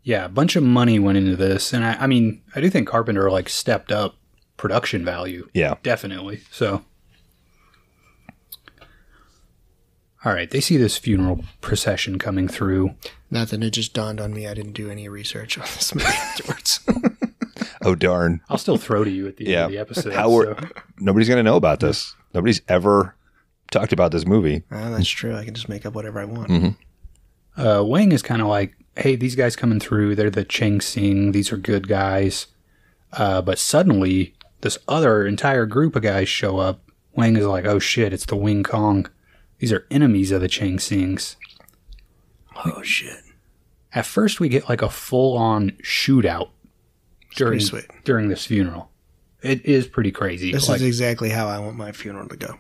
Yeah, a bunch of money went into this, and I mean, I do think Carpenter like stepped up production value. Yeah, definitely. So, all right, they see this funeral procession coming through. Nothing. It just dawned on me I didn't do any research on this movie afterwards. Oh darn! I'll still throw to you at the end of the episode. Nobody's gonna know about this. Nobody's ever talked about this movie. Oh, that's true. I can just make up whatever I want. Wang is kind of like, hey, these guys coming through, they're the Cheng Sing, these are good guys. But suddenly, this other entire group of guys show up. Wang is like, oh shit, it's the Wing Kong. These are enemies of the Cheng Sings. Oh shit. At first, we get like a full-on shootout during this funeral. It is pretty crazy. This is exactly how I want my funeral to go.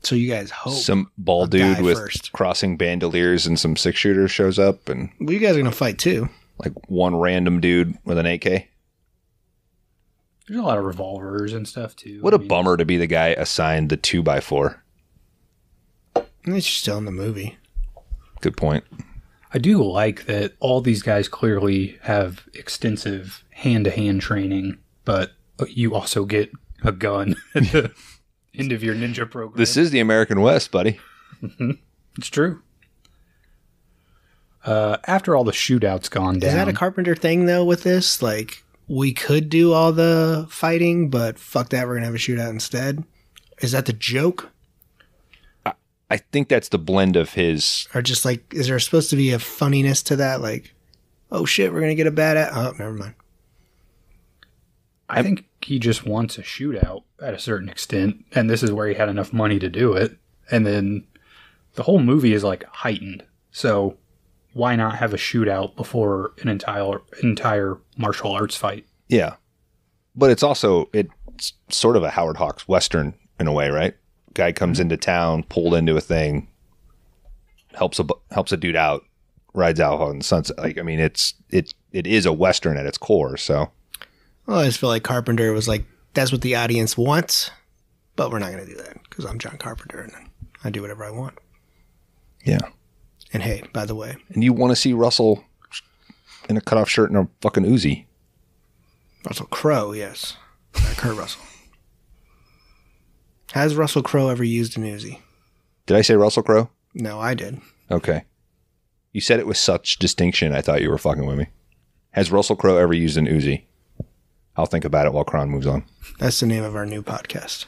So you guys hope some bald dude with crossing bandoliers and some 6-shooter shows up, and well, you guys are gonna fight too. Like one random dude with an AK. There's a lot of revolvers and stuff too. What a bummer to be the guy assigned the 2x4. It's still in the movie. Good point. I do like that all these guys clearly have extensive hand-to-hand training, but you also get a gun at the end of your ninja program. This is the American West, buddy. It's true. After all the shootouts gone down... Is that a Carpenter thing, though, with this? Like, we could do all the fighting, but fuck that, we're going to have a shootout instead? Is that the joke? I think that's the blend of his... Or just like, is there supposed to be a funniness to that? Like, oh shit, we're going to get a badass... Oh, never mind. I think he just wants a shootout at a certain extent, and this is where he had enough money to do it. And then the whole movie is like heightened. So why not have a shootout before an entire martial arts fight? Yeah. But it's sort of a Howard Hawks Western in a way, right? Guy comes into town, pulled into a thing, helps a dude out, rides out on the sunset. Like, I mean, it is a Western at its core, so... Well, I just feel like Carpenter was like, that's what the audience wants, but we're not going to do that because I'm John Carpenter and I do whatever I want. Yeah. And hey, by the way. And you want to see Russell in a cutoff shirt and a fucking Uzi. Russell Crowe, yes. Kurt Russell. Has Russell Crowe ever used an Uzi? Did I say Russell Crowe? No, I did. Okay. You said it with such distinction, I thought you were fucking with me. Has Russell Crowe ever used an Uzi? I'll think about it while Kron moves on. That's the name of our new podcast.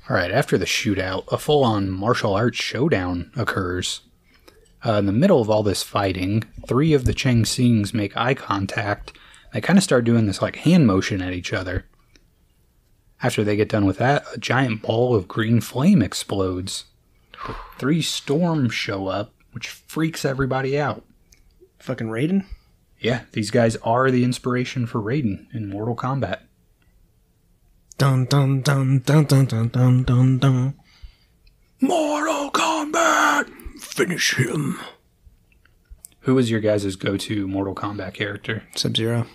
All right, after the shootout, a full-on martial arts showdown occurs. In the middle of all this fighting, 3 of the Cheng Sings make eye contact. They kind of start doing this like hand motion at each other. After they get done with that, a giant ball of green flame explodes. The 3 storms show up, which freaks everybody out. Fucking Raiden? Yeah, these guys are the inspiration for Raiden in Mortal Kombat. Dun dun dun dun dun dun dun dun dun. Mortal Kombat! Finish him. Who was your guys' go-to Mortal Kombat character? Sub-Zero.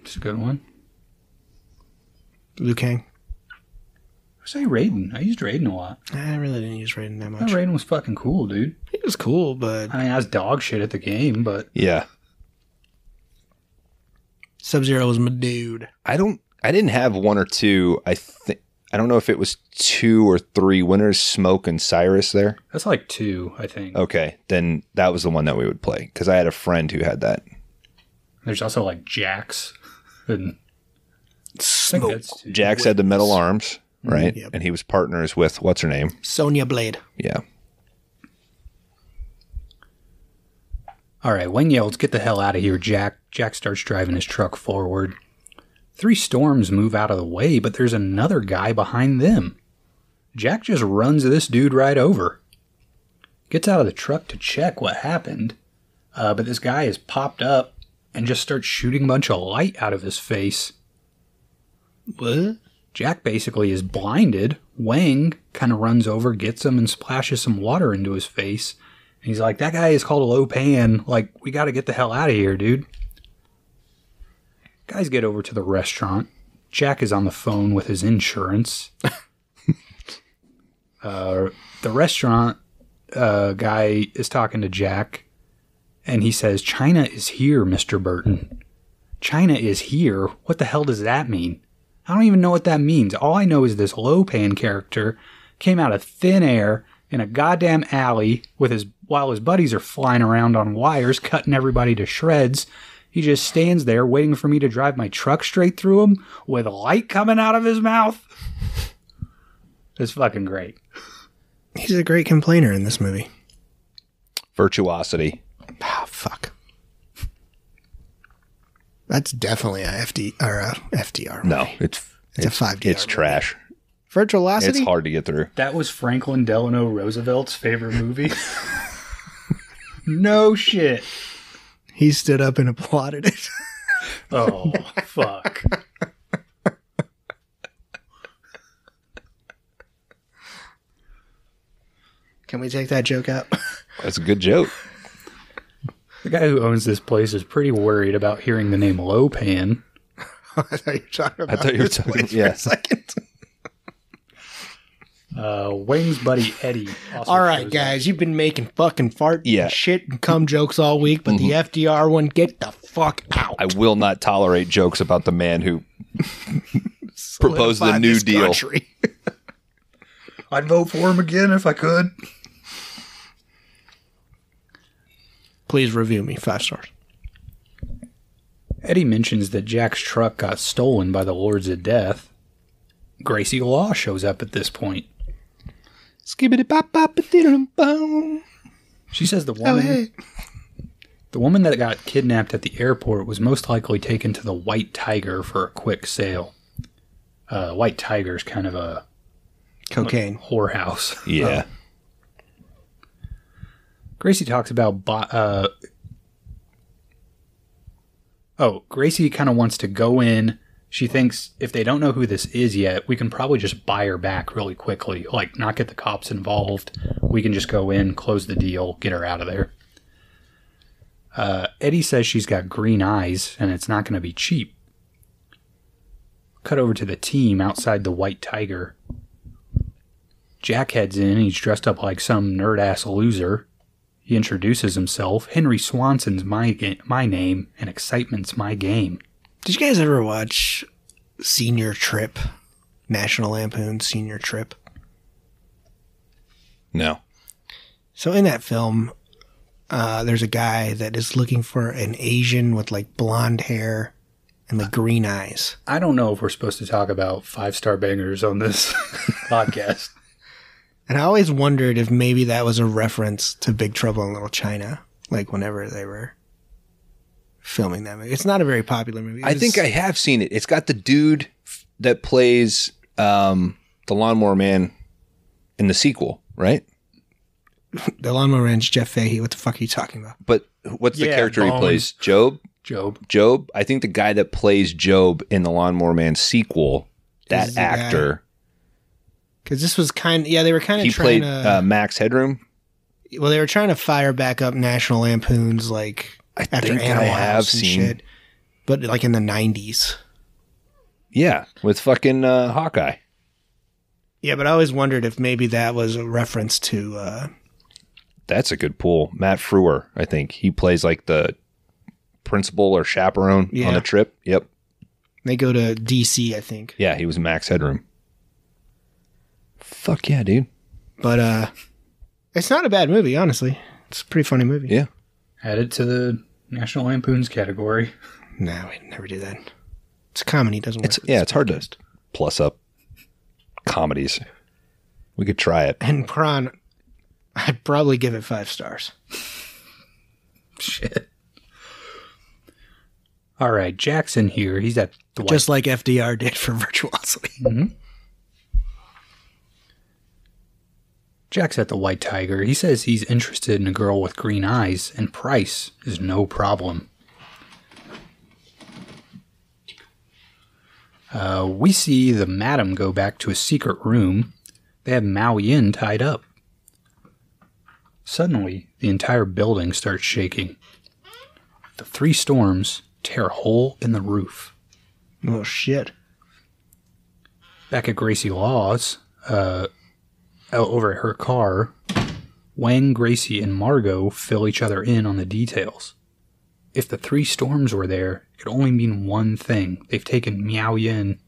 It's a good one. Liu Kang. I say Raiden. I used Raiden a lot. I really didn't use Raiden that much. Raiden was fucking cool, dude. He was cool, but... I mean, I was dog shit at the game, but... Yeah. Sub-Zero was my dude. I didn't have one or two. I don't know if it was 2 or 3. Winners, Smoke, and Cyrus there. That's like 2, I think. Okay, then that was the one that we would play because I had a friend who had that. There's also like Jax and Smoke. Jax had the metal arms, right? Yep. And he was partners with what's her name? Sonya Blade. Yeah. All right, Wang yells, "Get the hell out of here, Jack." Jack starts driving his truck forward. 3 storms move out of the way, but there's another guy behind them. Jack just runs this dude right over. Gets out of the truck to check what happened, but this guy is popped up and just starts shooting a bunch of light out of his face. What? Jack basically is blinded. Wang kind of runs over, gets him, and splashes some water into his face. And he's like, "That guy is called a Lo Pan. Like, we got to get the hell out of here, dude." Guys get over to the restaurant. Jack is on the phone with his insurance. The restaurant guy is talking to Jack, and he says, "China is here, Mr. Burton. China is here? What the hell does that mean? I don't even know what that means. All I know is this Lo Pan character came out of thin air in a goddamn alley while his buddies are flying around on wires, cutting everybody to shreds. He just stands there waiting for me to drive my truck straight through him with light coming out of his mouth." It's fucking great. He's a great complainer in this movie. Virtuosity. Ah, fuck. That's definitely a FDR movie. No, it's a 5DR It's trash. Virtuosity? It's hard to get through. That was Franklin Delano Roosevelt's favorite movie. No shit. He stood up and applauded it. Oh, fuck. Can we take that joke out? That's a good joke. The guy who owns this place is pretty worried about hearing the name Lo Pan. I thought you were talking about I thought you were his talking- place yeah. for a second. Wayne's buddy Eddie also All right, shows guys, you've been making fucking fart Yeah. and shit and cum jokes all week, but the FDR one, get the fuck out. I will not tolerate jokes about the man who proposed the Solidify New this Deal. country. I'd vote for him again if I could. Please review me 5 stars. Eddie mentions that Jack's truck got stolen by the Lords of Death. Gracie Law shows up at this point. Skibbity-bop-bop-a-dee-dum-bum. She says the woman that got kidnapped at the airport was most likely taken to the White Tiger for a quick sale. White Tiger's kind of a Cocaine. whorehouse. Yeah. Gracie talks about Gracie kind of wants to go in. She thinks if they don't know who this is yet, we can probably just buy her back really quickly. Like, not get the cops involved. We can just go in, close the deal, get her out of there. Eddie says she's got green eyes, and it's not going to be cheap. Cut over to the team outside the White Tiger. Jack heads in. He's dressed up like some nerd-ass loser. He introduces himself. "Henry Swanson's my name, and excitement's my game." Did you guys ever watch Senior Trip? National Lampoon's Senior Trip? No. So in that film, there's a guy that is looking for an Asian with like blonde hair and like green eyes. I don't know if we're supposed to talk about 5-star bangers on this podcast. And I always wondered if maybe that was a reference to Big Trouble in Little China, like whenever they were filming that movie. It's not a very popular movie. I think I have seen it. It's got the dude that plays the Lawnmower Man in the sequel, right? The Lawnmower Man's Jeff Fahey. What the fuck are you talking about? But what's the Yeah, character he Bones. plays? Job? Job. Job? I think the guy that plays Job in the Lawnmower Man sequel, that Is the actor, Because this was they were kind of he trying played to. Max Headroom. Well, they were trying to fire back up National Lampoon's like after think I Animal have House and seen- shit, but like in the 90s. Yeah, with fucking Hawkeye. Yeah, but I always wondered if maybe that was a reference to. That's a good pull. Matt Frewer, I think. He plays like the principal or chaperone Yeah. on the trip. Yep. They go to DC, I think. Yeah, he was Max Headroom. Fuck yeah, dude. But it's not a bad movie, honestly. It's a pretty funny movie. Yeah. Add it to the National Lampoon's category. No, we'd never do that. It's a comedy, it doesn't work. It's hard to plus up comedies. We could try it. And Kron, I'd probably give it 5 stars. Shit. All right, Jackson here. He's at the Just like FDR did for Virtuosity. Mm-hmm. Jack's at the White Tiger. He says he's interested in a girl with green eyes, and price is no problem. We see the madam go back to a secret room. They have Mao Yin tied up. Suddenly, the entire building starts shaking. The 3 storms tear a hole in the roof. Oh, shit. Back at Gracie Law's, over at her car, Wang, Gracie, and Margot fill each other in on the details. If the 3 storms were there, it could only mean one thing. They've taken Miao Yin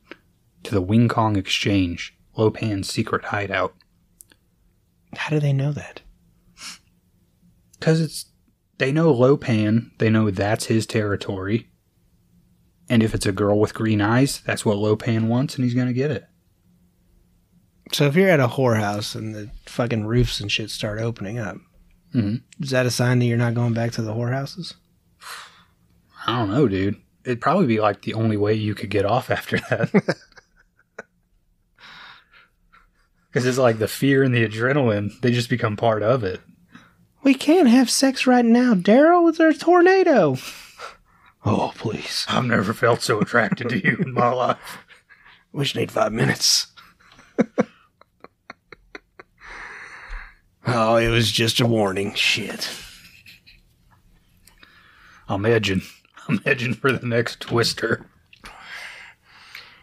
to the Wing Kong Exchange, Lo Pan's secret hideout. How do they know that? Because they know Lo Pan, they know that's his territory. And if it's a girl with green eyes, that's what Lo Pan wants, and he's going to get it. So if you're at a whorehouse and the fucking roofs and shit start opening up, is that a sign that you're not going back to the whorehouses? I don't know, dude. It'd probably be like the only way you could get off after that. Because it's like the fear and the adrenaline, they just become part of it. We can't have sex right now, Daryl. There's a tornado. Oh, please. I've never felt so attracted to you in my life. We just need 5 minutes. Oh, it was just a warning. Shit. I'm edging for the next twister.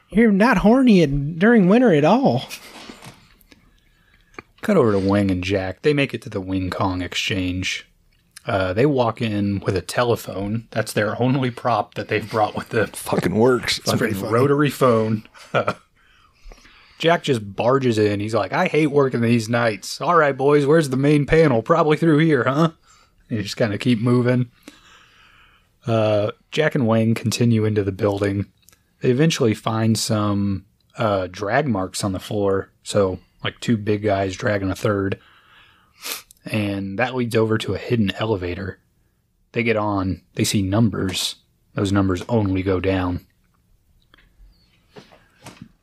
You're not horny during winter at all. Cut over to Wang and Jack. They make it to the Wing Kong Exchange. They walk in with a telephone. That's their only prop that they've brought with them. Fucking works. It's a rotary phone. Jack just barges in. He's like, I hate working these nights. All right, boys, where's the main panel? Probably through here, huh? And you just kind of keep moving. Jack and Wang continue into the building. They eventually find some drag marks on the floor. So, like 2 big guys dragging a third. And that leads over to a hidden elevator. They get on. They see numbers. Those numbers only go down.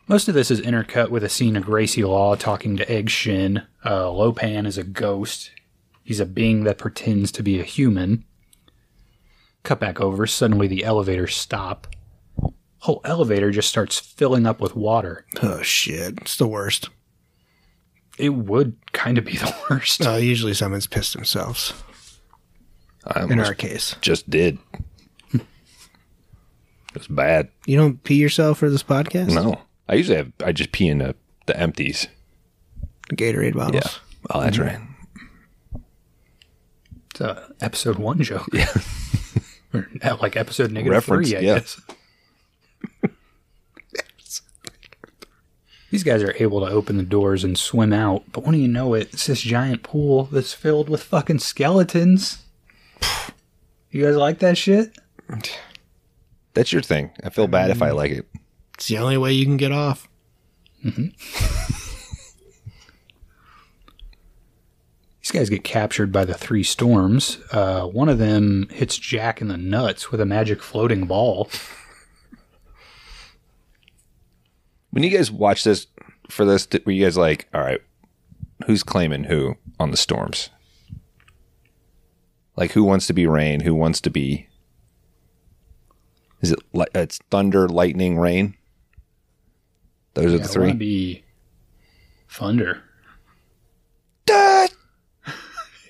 Most of this is intercut with a scene of Gracie Law talking to Egg Shin. Lo Pan is a ghost. He's a being that pretends to be a human. Cut back over. Suddenly the elevators stop. Whole elevator just starts filling up with water. Oh, shit. It's the worst. It would kind of be the worst. No, usually someone's pissed themselves. In our case. Just did. It was bad. You don't pee yourself for this podcast? No. I just pee in the empties. The Gatorade bottles? Yeah. Oh, that's right. It's a episode 1 joke. Yeah. Or like episode -3, Reference, I guess. These guys are able to open the doors and swim out, but when you know it, it's this giant pool that's filled with fucking skeletons. You guys like that shit? That's your thing. I feel bad if I like it. It's the only way you can get off. Mm-hmm. These guys get captured by the 3 storms. One of them hits Jack in the nuts with a magic floating ball. When you guys watch this, were you guys like, all right, who's claiming who on the storms? Like, who wants to be rain? Who wants to be... Is it it's thunder, lightning, rain? Those are the 3? I want to be thunder. Dad!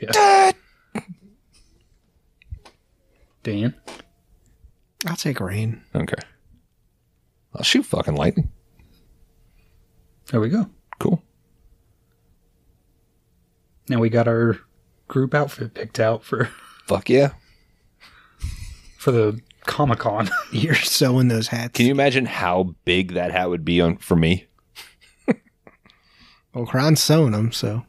Yeah. Dad! Dan? I'll take rain. Okay. I'll shoot fucking lightning. There we go. Cool. Now we got our group outfit picked out for Fuck yeah. the Comic-Con. You're sewing those hats. Can you imagine how big that hat would be for me? Well, Kron's sewing them, so.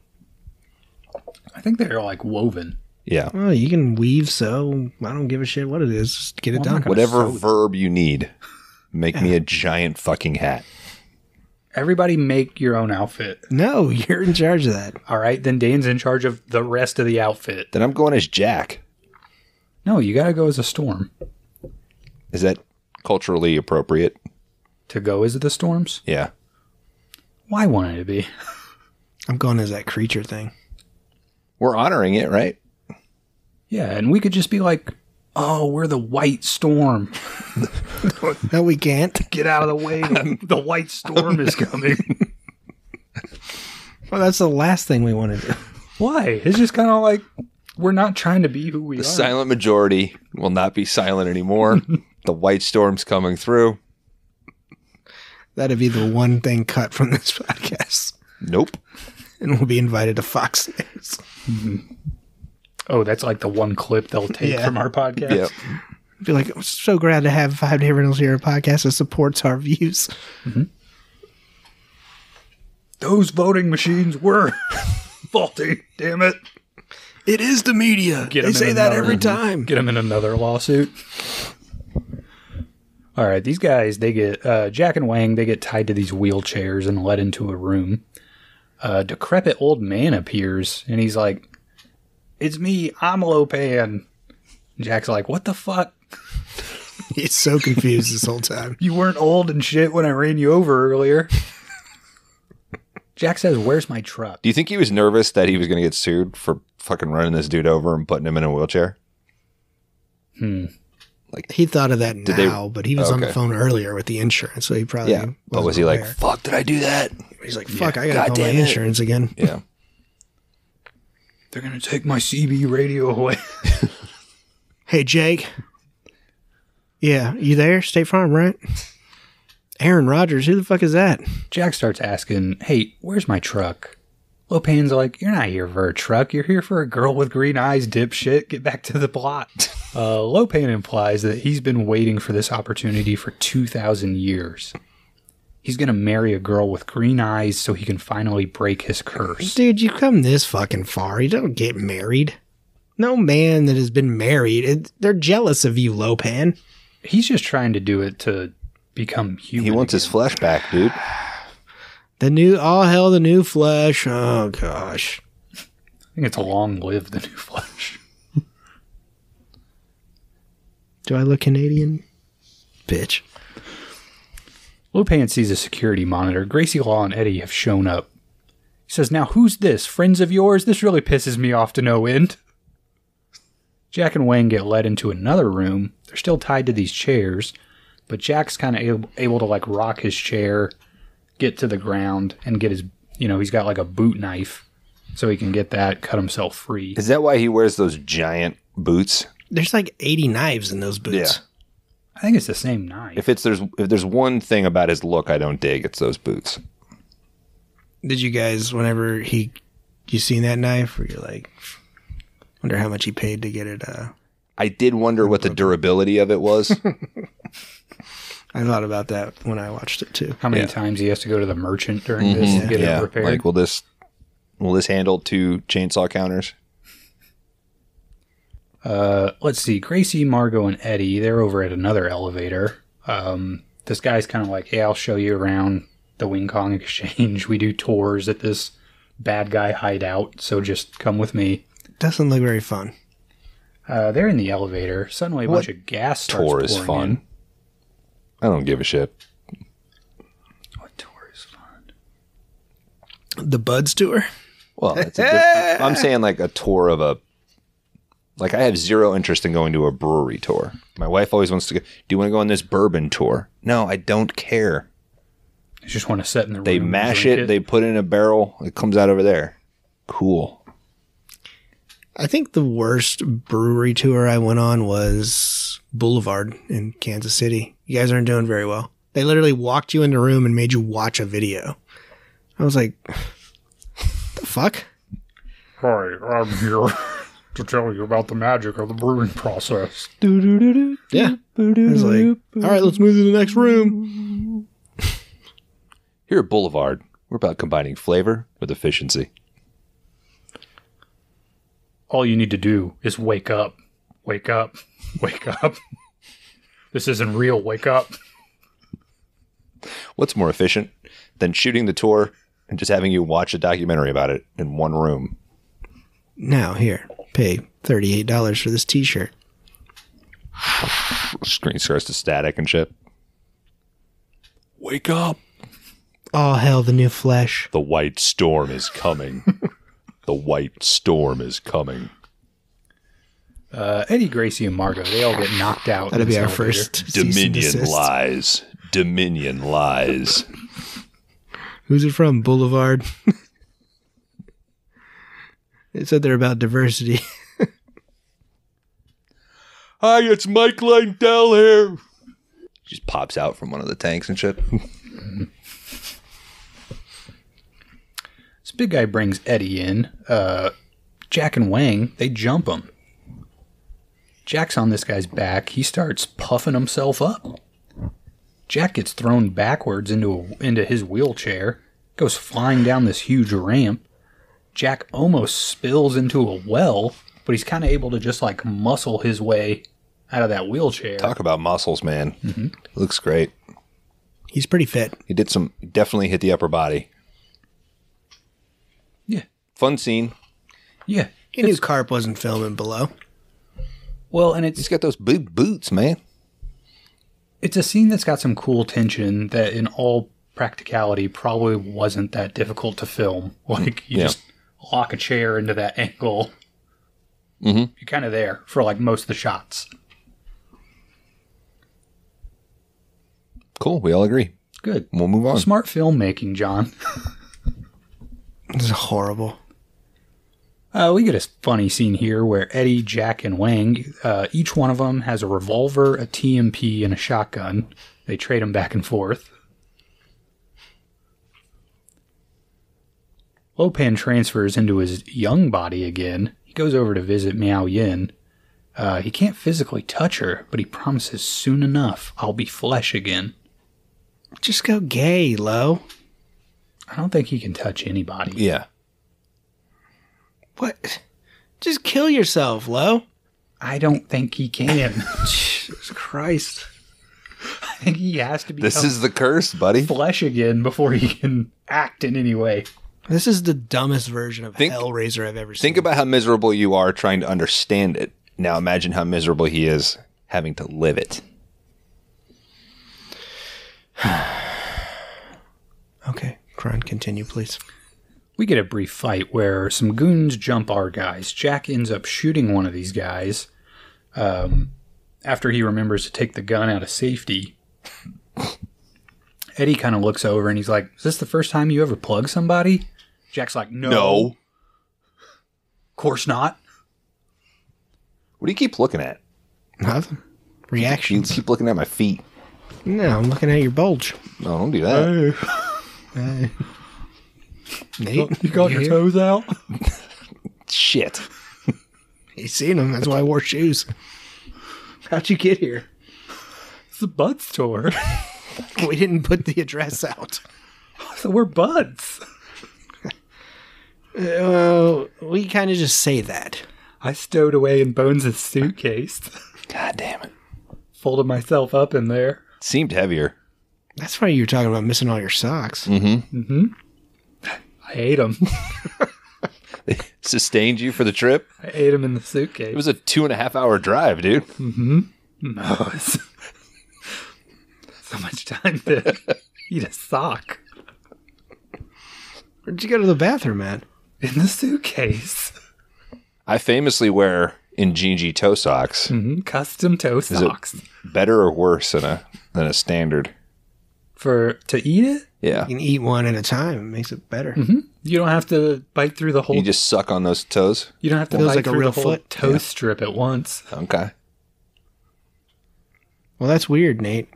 I think they're like woven. Yeah. Well, you can weave, sew. I don't give a shit what it is. Just get it done. Whatever verb you need. Make me a giant fucking hat. Everybody make your own outfit. No, you're in charge of that. All right, then Dan's in charge of the rest of the outfit. Then I'm going as Jack. No, you gotta go as a storm. Is that culturally appropriate? To go as the storms? Yeah. Why wouldn't it be? I'm going as that creature thing. We're honoring it, right? Yeah, and we could just be like, oh, we're the white storm. No, we can't. Get out of the way. The white storm is coming. Well, that's the last thing we want to do. Why? It's just kind of like, we're not trying to be who we The are. silent majority will not be silent anymore. The white storm's coming through. That'd be the one thing cut from this podcast. Nope. And we'll be invited to Fox News. Oh, that's like the one clip they'll take from our podcast? Yep. Be like, I'm so glad to have 5 Day Rentals here, a podcast that supports our views. Mm-hmm. Those voting machines were faulty. Damn it. It is the media. They say that every time. Get them in another lawsuit. All right, these guys, they get, Jack and Wang, they get tied to these wheelchairs and led into a room. A decrepit old man appears, and he's like, it's me, I'm Lopan. Jack's like, what the fuck? He's so confused this whole time. You weren't old and shit when I ran you over earlier. Jack says, where's my truck? Do you think he was nervous that he was going to get sued for fucking running this dude over and putting him in a wheelchair? Like he thought of that now, but he was on the phone earlier with the insurance, so he probably But was he aware. like, fuck, did I do that? He's like, fuck, I gotta call my insurance again. Yeah. They're going to take my CB radio away. Hey, Jake. Yeah, you there? State Farm, right? Aaron Rodgers, who the fuck is that? Jack starts asking, hey, where's my truck? Lopan's like, you're not here for a truck. You're here for a girl with green eyes, dipshit. Get back to the plot. Lopan implies that he's been waiting for this opportunity for 2,000 years. He's going to marry a girl with green eyes so he can finally break his curse. Dude, you come this fucking far. You don't get married. No man that has been married, they're jealous of you, Lopan. He's just trying to do it to become human. He wants his flesh back, dude. All hell, the new flesh. Oh, gosh. I think it's a long-live the new flesh. Do I look Canadian? Bitch. Lopan sees a security monitor. Gracie Law and Eddie have shown up. He says, now who's this? Friends of yours? This really pisses me off to no end. Jack and Wang get led into another room. They're still tied to these chairs, but Jack's kind of able to like rock his chair, get to the ground, and get his, he's got like a boot knife, so he can get that, cut himself free. Is that why he wears those giant boots? There's like 80 knives in those boots. Yeah. I think it's the same knife. If there's one thing about his look I don't dig, it's those boots. Did you guys, whenever you seen that knife, where you're like, wonder how much he paid to get it? I did wonder what the durability of it was. I thought about that when I watched it too. How many times he has to go to the merchant during this to get it repaired? Like, will this handle 2 chainsaw counters? Let's see. Gracie, Margot, and Eddie, they're over at another elevator. This guy's kind of like, hey, I'll show you around the Wing Kong Exchange. We do tours at this bad guy hideout, so just come with me. Doesn't look very fun. They're in the elevator. Suddenly a bunch of gas starts Tour pouring is fun. in. I don't give a shit. What tour is fun? The BUDZ tour? Well, I'm saying like a tour of a... Like, I have zero interest in going to a brewery tour. My wife always wants to go, do you want to go on this bourbon tour? No, I don't care. You just want to sit in the room. They mash it, they put it in a barrel, it comes out over there. Cool. I think the worst brewery tour I went on was Boulevard in Kansas City. You guys aren't doing very well. They literally walked you in the room and made you watch a video. I was like, the fuck? Hi, I'm here to tell you about the magic of the brewing process. Yeah. I was like, all right, let's move to the next room. Here at Boulevard, We're about combining flavor with efficiency. All you need to do is wake up. Wake up. Wake up. This isn't real. Wake up. What's more efficient than shooting the tour and just having you watch a documentary about it in one room? Now, here, pay $38 for this t-shirt. Screen starts to static and shit. Wake up. All hell, the new Flesh. The white storm is coming. The white storm is coming. Eddie, Gracie, and Margot, they all get knocked out. That'll be our elevator. first cease and Dominion desist. lies. Dominion lies. Who's it from? Boulevard? It said they're about diversity. Hi, it's Mike Lindell here. Just pops out from one of the tanks and shit. This big guy brings Eddie in. Jack and Wang, they jump him. Jack's on this guy's back. He starts puffing himself up. Jack gets thrown backwards into his wheelchair, goes flying down this huge ramp. Jack almost spills into a well, but he's kind of able to just like muscle his way out of that wheelchair. Talk about muscles, man. Mm-hmm. Looks great. He's pretty fit. He definitely hit the upper body. Yeah. Fun scene. Yeah. He knew Carp wasn't filming below. Well, and He's got those big boots, man. it's a scene that's got some cool tension that in all practicality probably wasn't that difficult to film. Like you just lock a chair into that angle. Mm-hmm. You're kind of there for like most of the shots. Cool. We all agree. Good. We'll move on. Smart filmmaking, John. This is horrible. We get a funny scene here where Eddie, Jack, and Wang, each one of them has a revolver, a TMP, and a shotgun. They trade them back and forth. Lopan transfers into his young body again. He goes over to visit Miao Yin. He can't physically touch her, but he promises soon enough I'll be flesh again. Just go gay, Lo. I don't think he can touch anybody. Yeah. What? Just kill yourself, Lo. I don't think he can. Jesus Christ. I think he has to be This is the curse, buddy. flesh again before he can act in any way. This is the dumbest version of Hellraiser I've ever seen. Think about how miserable you are trying to understand it. Now imagine how miserable he is having to live it. Okay, Kron, continue, please. We get a brief fight where some goons jump our guys. Jack ends up shooting one of these guys after he remembers to take the gun out of safety. Eddie kind of looks over and he's like, is this the first time you ever plug somebody? Jack's like, no. Of course not. What do you keep looking at? Nothing. You Reactions. keep looking at my feet. No, I'm looking at your bulge. No, don't do that. Hey. Nate, You got your here? toes out? Shit. You seen them. That's why I wore shoes. How'd you get here? It's the BUDZ tour. We didn't put the address out. So we're buds. We kind of just say that. I stowed away in Bones' suitcase. God damn it. Folded myself up in there. Seemed heavier. That's why you were talking about missing all your socks. Mm-hmm. I ate them. They sustained you for the trip? I ate them in the suitcase. It was a 2.5 hour drive, dude. No, it's so much time to eat a sock Where'd you go to the bathroom, man? in the suitcase. I famously wear Injinji toe socks. Custom toe Is it socks better or worse than a standard? to eat it. Yeah. You can eat one at a time. It makes it better. You don't have to bite through the whole. You just suck on those toes? You don't have to Feels bite like a through real the whole foot. toe Yeah. strip at once. Okay. Well, that's weird, Nate.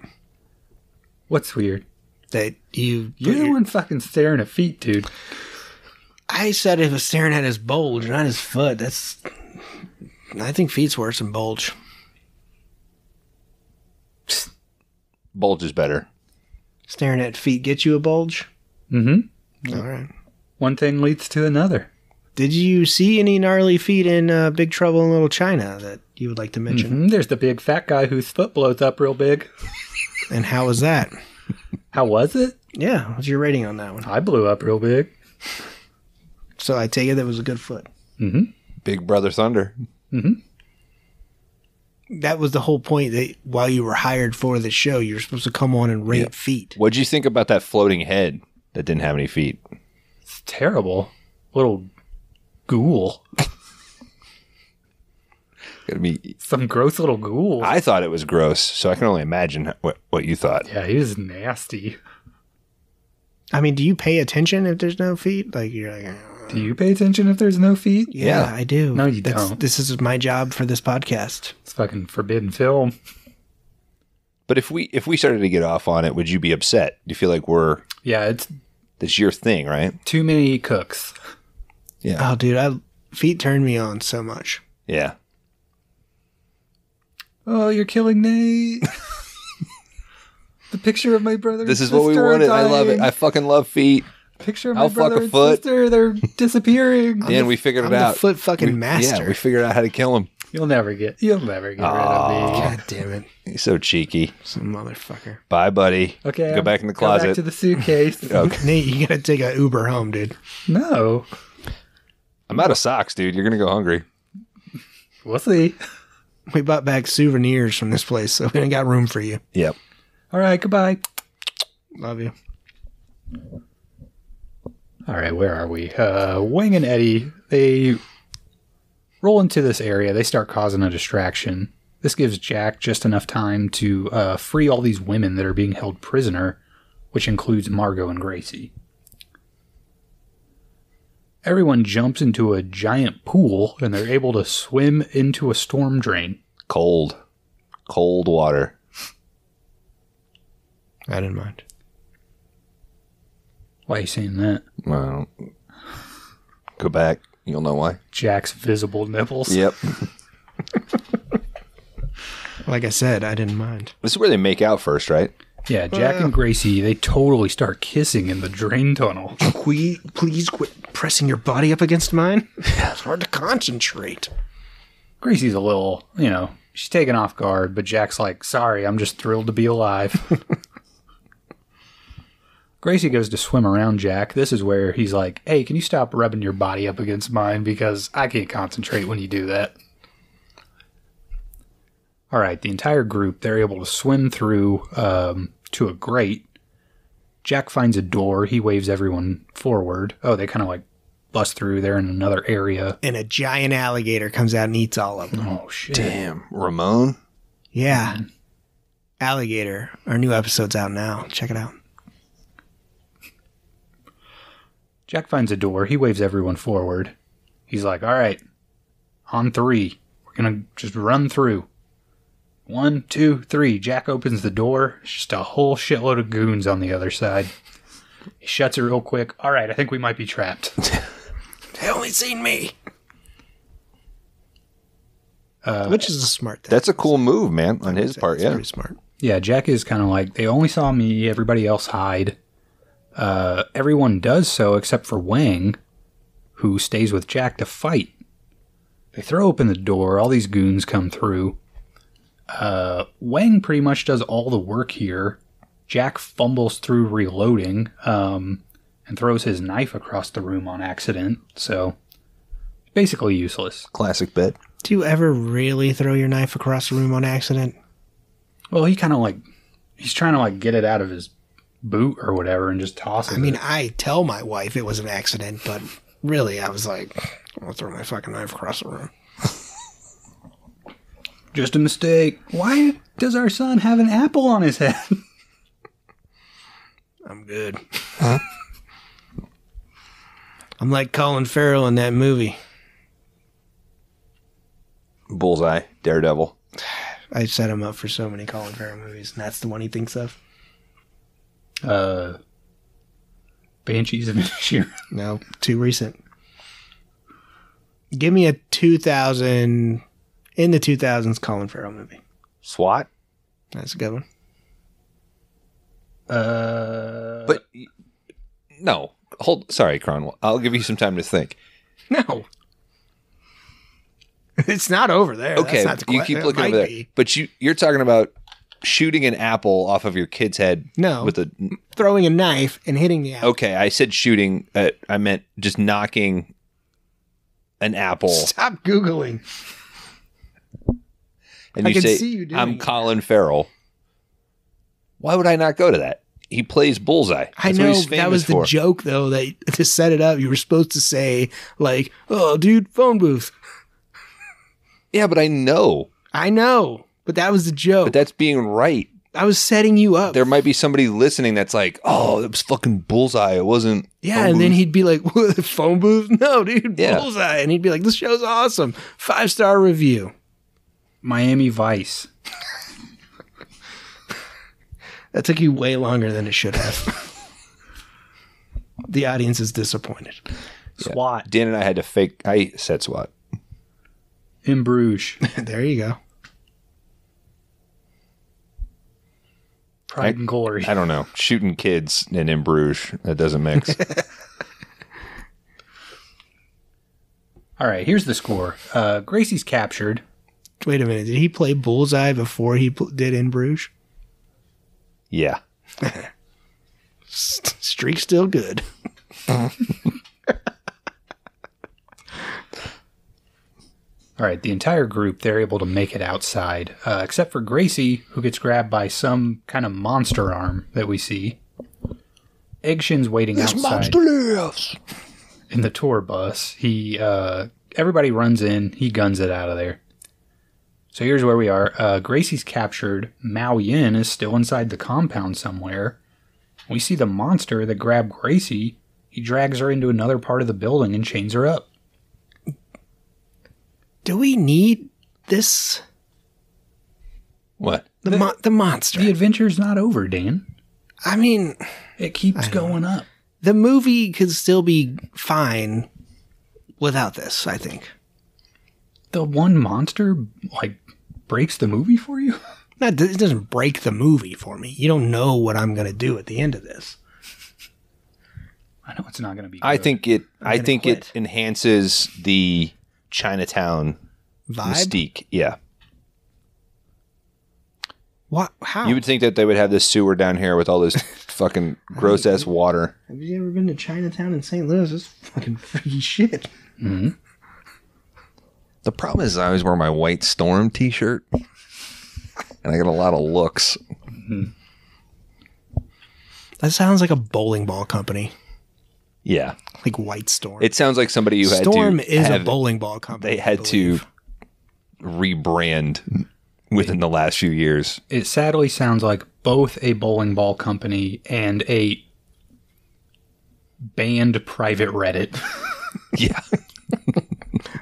What's weird? That you. You're the one fucking staring at feet, dude. I said it was staring at his bulge, not his foot. That's. I think feet's worse than bulge. Bulge is better. Staring at feet get you a bulge? All right. One thing leads to another. Did you see any gnarly feet in Big Trouble in Little China that you would like to mention? There's the big fat guy whose foot blows up real big. And how was that? How was it? Yeah, what's your rating on that one? I blew up real big. So I take it that was a good foot. Big Brother Thunder. That was the whole point, that while you were hired for the show, you were supposed to come on and rate feet. What'd you think about that floating head that didn't have any feet? It's terrible. Little ghoul. Gotta be. Some gross little ghoul. I thought it was gross, so I can only imagine what you thought. Yeah, he was nasty. I mean, do you pay attention if there's no feet? Like, you're like, Do you pay attention if there's no feet? yeah, I do. No, you don't. This is my job for this podcast. It's fucking forbidden film. But if we started to get off on it, would you be upset? Do you feel like Yeah, it's that's your thing, right? too many cooks. Yeah. Oh, dude, feet turn me on so much. Yeah. Oh, you're killing Nate. The picture of my brother. This is what we wanted. I love it. I fucking love feet. Picture of I'll my brother fuck a and foot. sister. They're disappearing. Dan, we figured I'm it out. the foot fucking master. Yeah, we figured out how to kill him. You'll never get rid of me. God damn it. He's so cheeky. Some motherfucker. Bye, buddy. Okay, Go back in the Go back closet. to the suitcase. Okay. Nate, you gotta take an Uber home, dude. No, I'm out of socks, dude. You're gonna go hungry. we'll see. We bought back souvenirs from this place, so we ain't got room for you. Yep. All right, goodbye. Love you. All right, where are we? Wang and Eddie, they roll into this area. They start causing a distraction. This gives Jack just enough time to free all these women that are being held prisoner, which includes Margot and Gracie. Everyone jumps into a giant pool, and they're able to swim into a storm drain. Cold water. I didn't mind. Why are you saying that? Well, go back. You'll know why. Jack's visible nipples. Yep. Like I said, I didn't mind. This is where they make out first, right? Yeah, Jack and Gracie, they totally start kissing in the drain tunnel. Please quit pressing your body up against mine. It's hard to concentrate. Gracie's a little, she's taken off guard, but Jack's like, sorry, I'm just thrilled to be alive. Gracie goes to swim around Jack. This is where he's like, hey, can you stop rubbing your body up against mine because I can't concentrate when you do that. All right, the entire group, they're able to swim through to a grate. Jack finds a door. He waves everyone forward. Oh, they kind of like bust through. They're in another area. And a giant alligator comes out and eats all of them. Oh, shit. Damn. Ramon? Yeah. Alligator. Our new episode's out now. Check it out. Jack finds a door. He waves everyone forward. He's like, all right, on 3. We're going to just run through. 1, 2, 3. Jack opens the door. It's just a whole shitload of goons on the other side. He shuts it real quick. All right, I think we might be trapped. They only seen me. Which is a smart thing. That's a cool move, man, on his part, It's yeah. very smart. Yeah, Jack is kind of like, they only saw me. Everybody else hide. Everyone does so except for Wang, who stays with Jack to fight. They throw open the door. All these goons come through. Wang pretty much does all the work here. Jack fumbles through reloading and throws his knife across the room on accident. So, basically useless. Classic bit. Do you ever really throw your knife across the room on accident? Well, he kind of like, he's trying to like get it out of his boot or whatever and just toss it. I mean, I tell my wife it was an accident, but really, I was like, I'm going to throw my fucking knife across the room. Just a mistake. Why does our son have an apple on his head? I'm good. Huh? I'm like Colin Farrell in that movie. Bullseye. Daredevil. I set him up for so many Colin Farrell movies, and that's the one he thinks of. Banshees of Inisherin. No, too recent. Give me a 2000... In the 2000s Colin Farrell movie. SWAT? That's a good one. But, no. Sorry, Kron. I'll give you some time to think. No. It's not over there. Okay, That's not you keep looking over there. But you're talking about shooting an apple off of your kid's head. No. With a throwing a knife and hitting the apple. Okay, I said shooting. I meant just knocking an apple. Stop Googling. And you say, I'm Colin Farrell. Why would I not go to that? He plays Bullseye. That's I know, what he's famous that was the for. joke, though, that to set it up, you were supposed to say, like, oh, dude, phone booth. Yeah, but I know. I know, but that was the joke. But that's being right. I was setting you up. There might be somebody listening that's like, oh, it was fucking Bullseye. It wasn't. Yeah, and then he'd be like, what, phone booth? No, dude, Yeah. Bullseye. And he'd be like, this show's awesome. 5-star review. Miami Vice. That took you way longer than it should have. The audience is disappointed. SWAT. Dan and I had to fake. I said SWAT. In Bruges. There you go. Pride and Glory. I don't know. Shooting kids and in Bruges. That doesn't mix. All right, here's the score. Gracie's captured. Wait a minute. Did he play Bullseye before he did In Bruges? Yeah. Streak still good. All right, the entire group, they're able to make it outside, except for Gracie, who gets grabbed by some kind of monster arm that we see. Eggshin's waiting outside lives. in the tour bus. Everybody runs in. He guns it out of there. So here's where we are. Gracie's captured. Mao Yin is still inside the compound somewhere. We see the monster that grabbed Gracie. He drags her into another part of the building and chains her up. Do we need this? What? The monster. The adventure's not over, Dan. I mean, It keeps going up. the movie could still be fine without this, I think. The one monster, breaks the movie for you? It doesn't break the movie for me. You don't know what I'm going to do at the end of this. I know it's not going to be good. I think it quit. enhances the Chinatown Vibe? mystique. Yeah. What? How? You would think that they would have this sewer down here with all this fucking gross ass water. Have you ever been to Chinatown in St. Louis? It's fucking freaky shit. Mm-hmm. The problem is I always wear my White Storm t-shirt. And I get a lot of looks. That sounds like a bowling ball company. Yeah. Like White Storm. It sounds like somebody who had Storm to is have, a bowling ball company. they had to rebrand within the last few years. It sadly sounds like both a bowling ball company and a banned private Reddit. Yeah.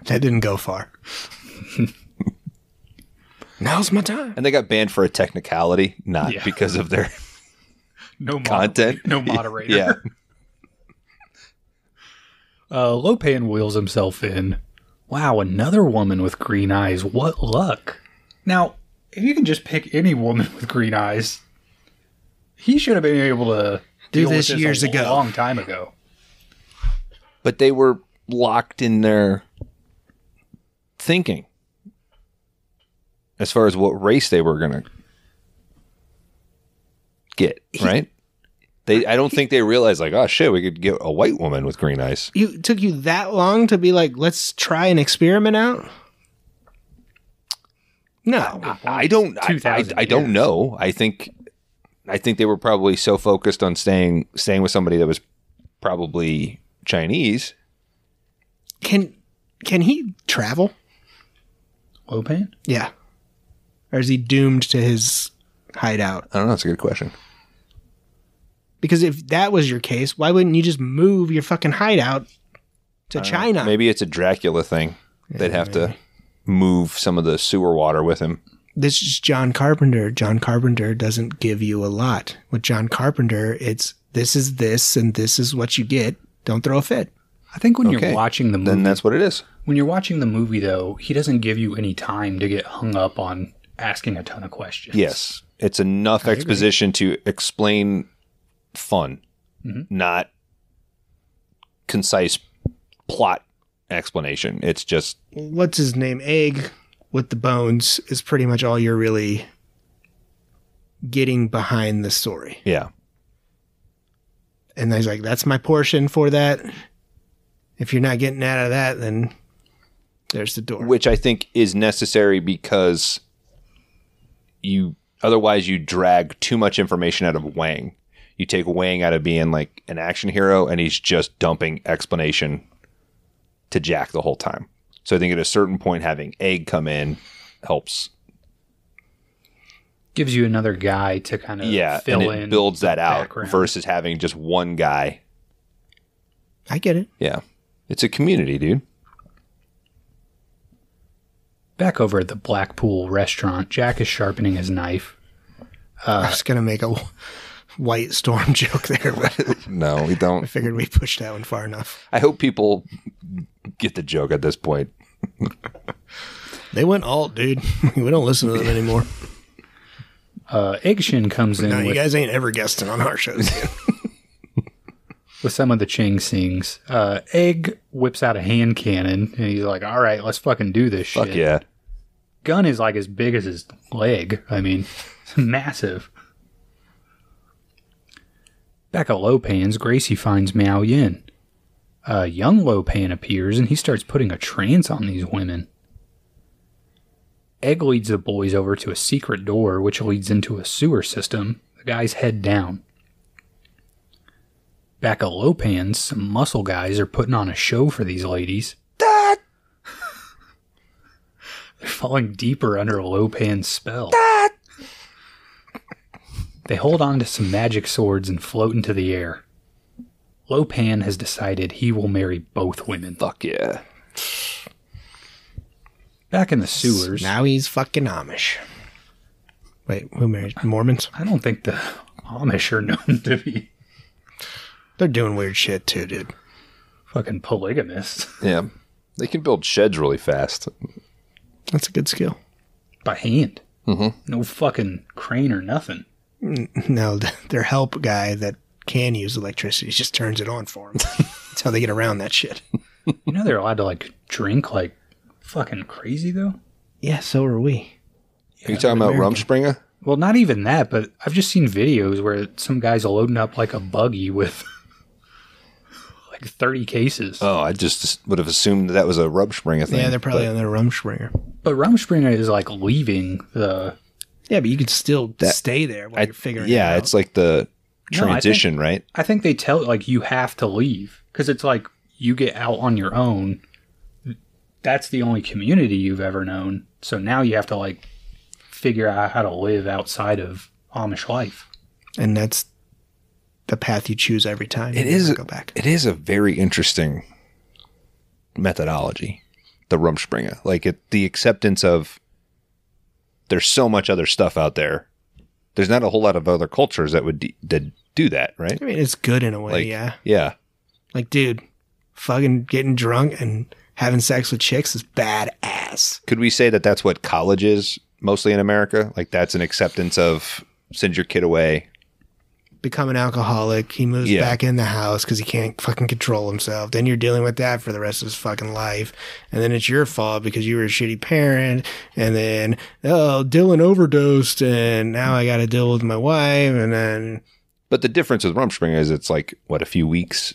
That didn't go far. Now's my time. And they got banned for a technicality, not Yeah. because of their No content. No moderator. Yeah. Lopan wheels himself in. Wow, another woman with green eyes. What luck. Now, if you can just pick any woman with green eyes, he should have been able to Do deal this with years a ago. long time ago. But they were locked in their thinking as far as what race they were going to get, right? I don't think they realized, like, oh, shit, we could get a white woman with green eyes. It took you that long to be like, let's try an experiment out? No. I don't 2,000 I don't years. know. I think they were probably so focused on staying with somebody that was probably Chinese. Can he travel? Lopan? Yeah. Or is he doomed to his hideout? I don't know. That's a good question. Because if that was your case, why wouldn't you just move your fucking hideout to China? Maybe it's a Dracula thing. They'd have to move some of the sewer water with him. This is John Carpenter. John Carpenter doesn't give you a lot. With John Carpenter, it's this is this and this is what you get. Don't throw a fit. I think when Okay. you're watching the movie, Then that's what it is. when you're watching the movie, though, he doesn't give you any time to get hung up on asking a ton of questions. Yes. It's enough exposition to explain fun, not concise plot explanation. It's just What's his name? Egg with the bones is pretty much all you're really getting behind the story. yeah. And he's like, that's my portion for that. If you're not getting out of that, then there's the door. Which I think is necessary because otherwise you drag too much information out of Wang. You take Wang out of being like an action hero and he's just dumping explanation to Jack the whole time. So I think at a certain point having Egg come in helps. Gives you another guy to kind of fill and in. It builds that out background. versus having just one guy. I get it. Yeah. It's a community, dude. Back over at the Blackpool restaurant, Jack is sharpening his knife. I was going to make a White Storm joke there, but No, we I don't. figured we pushed that one far enough. I hope people get the joke at this point. They went alt, dude. We don't listen to them anymore. Eggshin comes in No, you with, guys ain't ever guesting on our shows. with some of the Ching sings. Egg whips out a hand cannon, and he's like, all right, let's fucking do this shit. Fuck yeah. Gun is like as big as his leg. I mean, it's massive. Back at Lopan's, Gracie finds Miao Yin. Young Lopan appears, and he starts putting a trance on these women. Egg leads the boys over to a secret door, which leads into a sewer system. The guys head down. Back at Lopan's, some muscle guys are putting on a show for these ladies. They're falling deeper under Lopan's spell. They hold on to some magic swords and float into the air. Lopan has decided he will marry both women. Fuck yeah. Back in the sewers. Now he's fucking Amish. Wait, who married Mormons? I don't think the Amish are known to be They're doing weird shit too, dude. fucking polygamists Yeah. They can build sheds really fast. That's a good skill. by hand. Mm-hmm. No fucking crane or nothing. No, their help guy that can use electricity just turns it on for them. That's how they get around that shit. You know they're allowed to like drink like fucking crazy though? Yeah, so are we. Are you talking about Rumspringa? Well, not even that, but I've just seen videos where some guys are loading up like a buggy with like 30 cases. Oh, I just would have assumed that was a Rumspringa thing. Yeah, they're probably but on their Rumspringa. But Rumspringa is like leaving the... Yeah, but you could still stay there while you're figuring it out. Yeah, it's like the No, transition, right? I think they tell like you have to leave because it's like you get out on your own. That's the only community you've ever known. So now you have to like figure out how to live outside of Amish life. And that's the path you choose every time. It You is never go back. It is a very interesting methodology, the Rumspringa. Like the acceptance of there's so much other stuff out there. There's not a whole lot of other cultures that would that do that, right? I mean, it's good in a way, Like, yeah. Yeah. Like, dude, fucking getting drunk and having sex with chicks is badass. Could we say that that's what college is mostly in America? Like that's an acceptance of send your kid away. Become an alcoholic. He moves Yeah. back in the house because he can't fucking control himself. Then you're dealing with that for the rest of his fucking life. And then it's your fault because you were a shitty parent. And then, oh, Dylan overdosed and now I got to deal with my wife. And then But the difference with Rumspringa is it's like, what, a few weeks?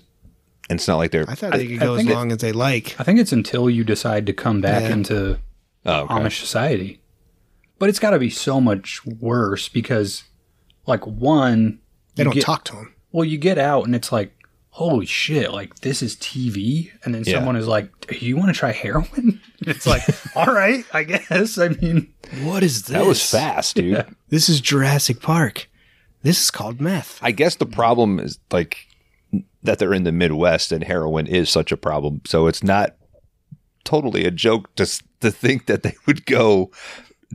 And it's not like they're... I thought they could go as think long as they like. I think it's until you decide to come back Yeah. into Oh, okay. Amish society. But it's got to be so much worse because, like, one... They you don't get- talk to him. Well, you get out and it's like, holy shit, like, this is TV? And then Yeah. someone is like, you want to try heroin? It's like, all right, I guess. I mean... What is this? That was fast, dude. Yeah. This is Jurassic Park. This is called meth. I guess the problem is like that they're in the Midwest and heroin is such a problem. So it's not totally a joke to think that they would go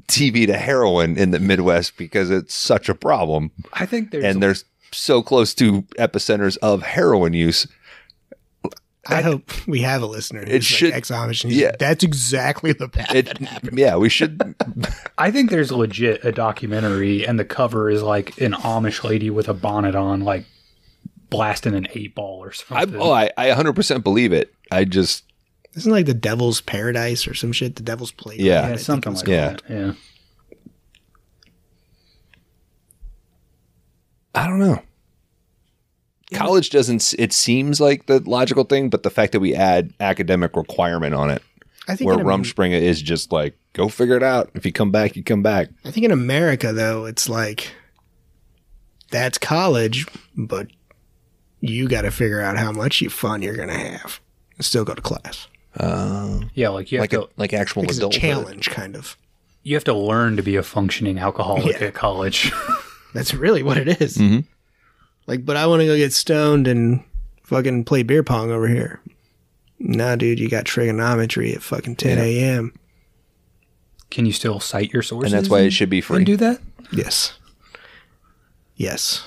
TV to heroin in the Midwest because it's such a problem. I think there's... And they're so close to epicenters of heroin use. I hope we have a listener who's should- like ex-Amish. And he's yeah. like, that's exactly the path that happened. Yeah, we should. I think there's legit a documentary and the cover is like an Amish lady with a bonnet on, like blasting an 8-ball or I something. 100% believe it. I just... Isn't it like the Devil's Paradise or some shit? The Devil's Playground. Yeah. Yeah, something like Yeah. that. Yeah. I don't know. College doesn't... It seems like the logical thing, but the fact that we add academic requirement on it, I think where Rumspringa is just like, go figure it out. If you come back, you come back. I think in America, though, it's like, that's college, but you got to figure out how much fun you're going to have and still go to class. Yeah, like you have to like actual It's a adulthood. challenge, kind of. you have to learn to be a functioning alcoholic at college. That's really what it is. Mhm. Like, but I want to go get stoned and fucking play beer pong over here. Nah, dude, you got trigonometry at fucking 10 a.m. Can you still cite your sources? And that's why it should be free. And do that? Yes. Yes.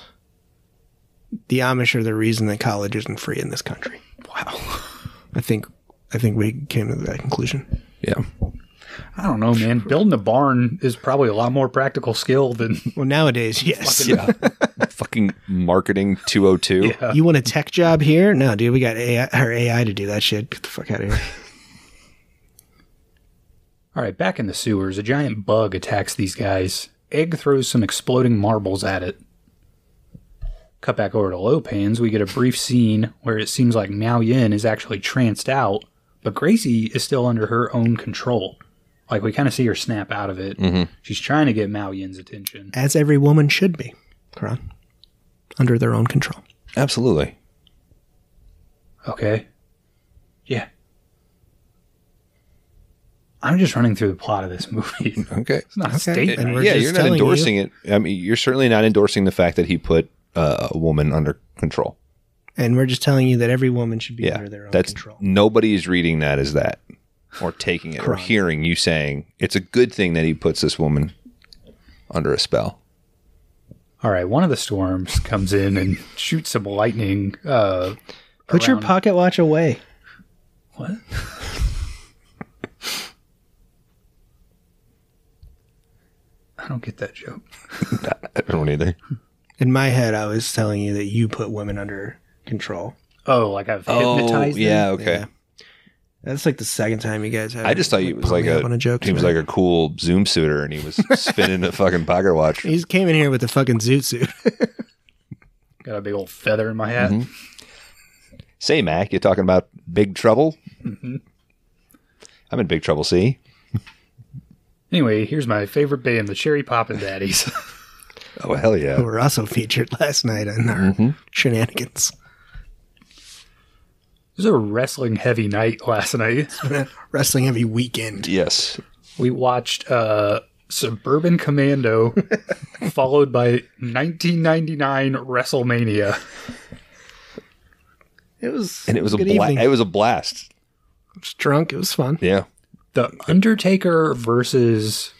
The Amish are the reason that college isn't free in this country. Wow. I think we came to that conclusion. Yeah. I don't know, man. Building a barn is probably a lot more practical skill than... Well, nowadays, yes. Yeah. Fucking marketing 202. Yeah. You want a tech job here? No, dude, we got AI to do that shit. Get the fuck out of here. All right, back in the sewers, a giant bug attacks these guys. Egg throws some exploding marbles at it. Cut back over to Low Pans, we get a brief scene where it seems like Miao Yin is actually tranced out, but Gracie is still under her own control. Like, we kind of see her snap out of it. Mm-hmm. She's trying to get Miao Yin's attention. As every woman should be, Kron. Under their own control. Absolutely. Okay. Yeah. I'm just running through the plot of this movie. Okay. It's not a Okay. statement. And we're Yeah, just you're not telling endorsing it. I mean, you're certainly not endorsing the fact that he put a woman under control. And we're just telling you that every woman should be Yeah. under their own That's control. nobody is reading that as that or taking it or Correct. hearing you saying it's a good thing that he puts this woman under a spell. All right, one of the storms comes in and shoots some lightning. Put your around- pocket watch away. What? I don't get that joke. I don't either. In my head, I was telling you that you put women under control. Oh, like I've hypnotized them? yeah, okay. Yeah. That's like the second time you guys have. I just thought he was like on a joke. he was tonight. like a cool Zoom suiter and he was spinning a fucking pocket watch. He came in here with a fucking zoot suit. Got a big old feather in my hat. Mhm. Say, Mac, you talking about Big Trouble? Mm-hmm. I'm in Big Trouble, see? Anyway, here's my favorite band, the Cherry Poppin' Daddies. Oh, hell yeah. Who were also featured last night on our shenanigans. It was a wrestling heavy night last night. Wrestling heavy weekend. Yes. We watched Suburban Commando, followed by 1999 WrestleMania. It was a good evening. it was a blast. I was drunk. It was fun. Yeah. The Undertaker versus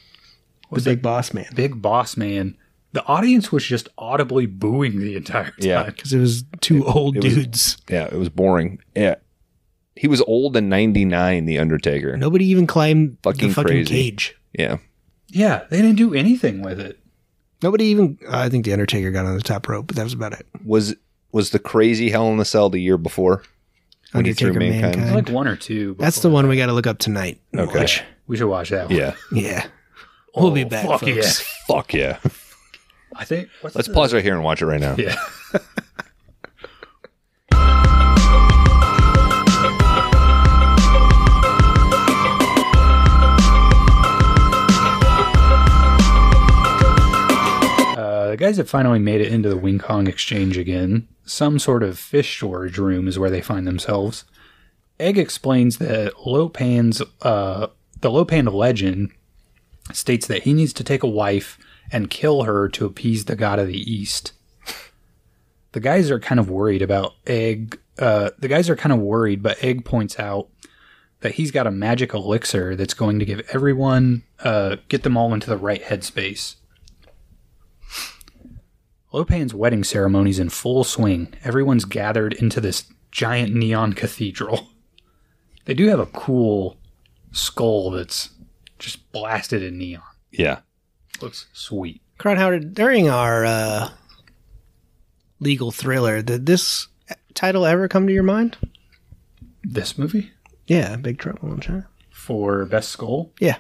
The Big Boss Man. Big Boss Man. The audience was just audibly booing the entire time. Yeah. Because it was two old it was- dudes. Yeah, it was boring. Yeah. He was old in 99, The Undertaker. Nobody even climbed Fucking the fucking crazy. cage. Yeah. Yeah, they didn't do anything with it. Nobody even. I think the Undertaker got on the top rope, but that was about it. Was the crazy Hell in a Cell the year before? When he threw Undertaker Mankind? Mankind. Like one or two. That's the one we got to look up tonight. Okay. Watch. We should watch that one. Yeah. Yeah. We'll be Oh, back, fuck folks. Fuck yeah. I think. Let's pause right here and watch it right now. Yeah. The guys have finally made it into the Wing Kong Exchange again. Some sort of fish storage room is where they find themselves. Egg explains that the Lopan legend states that he needs to take a wife and kill her to appease the god of the east. The guys are kind of worried about Egg. The guys are kind of worried, but Egg points out that he's got a magic elixir that's going to give everyone, get them all into the right headspace. Lopan's wedding ceremony's in full swing. Everyone's gathered into this giant neon cathedral. They do have a cool skull that's just blasted in neon. Yeah. Looks sweet. Kron Howard, during our legal thriller. Did this title ever come to your mind? This movie? Yeah, Big Trouble in China. For Best Skull? Yeah.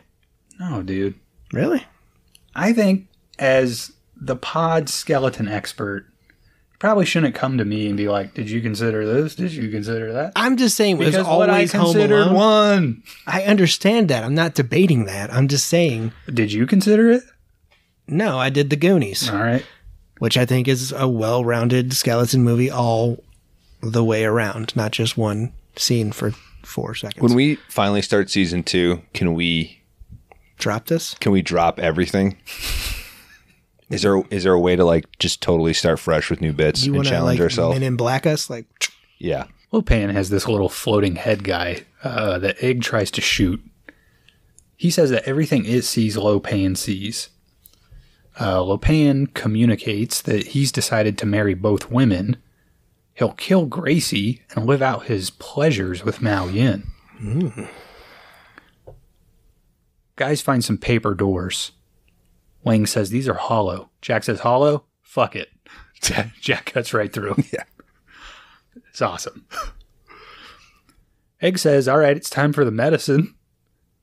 No, dude. Really? I think as the pod skeleton expert, you probably shouldn't come to me and be like, did you consider this? Did you consider that? I'm just saying, Because it's what I always Home considered Alone. one. I understand that. I'm not debating that. I'm just saying. Did you consider it? No, I did The Goonies, All right. which I think is a well-rounded skeleton movie all the way around, not just one scene for 4 seconds. When we finally start season 2, can we drop this? drop everything? Is there a way to like just totally start fresh with new bits You and want to challenge like ourselves? Men in Black us? Like, Yeah. Lopan has this little floating head guy that Egg tries to shoot. He says that everything it sees, Lopan sees. Lopan communicates that he's decided to marry both women. He'll kill Gracie and live out his pleasures with Mao Yin. Guys find some paper doors. Wang says these are hollow. Jack says hollow? Fuck it. Jack cuts right through. Yeah. It's awesome. Egg says, all right, it's time for the medicine.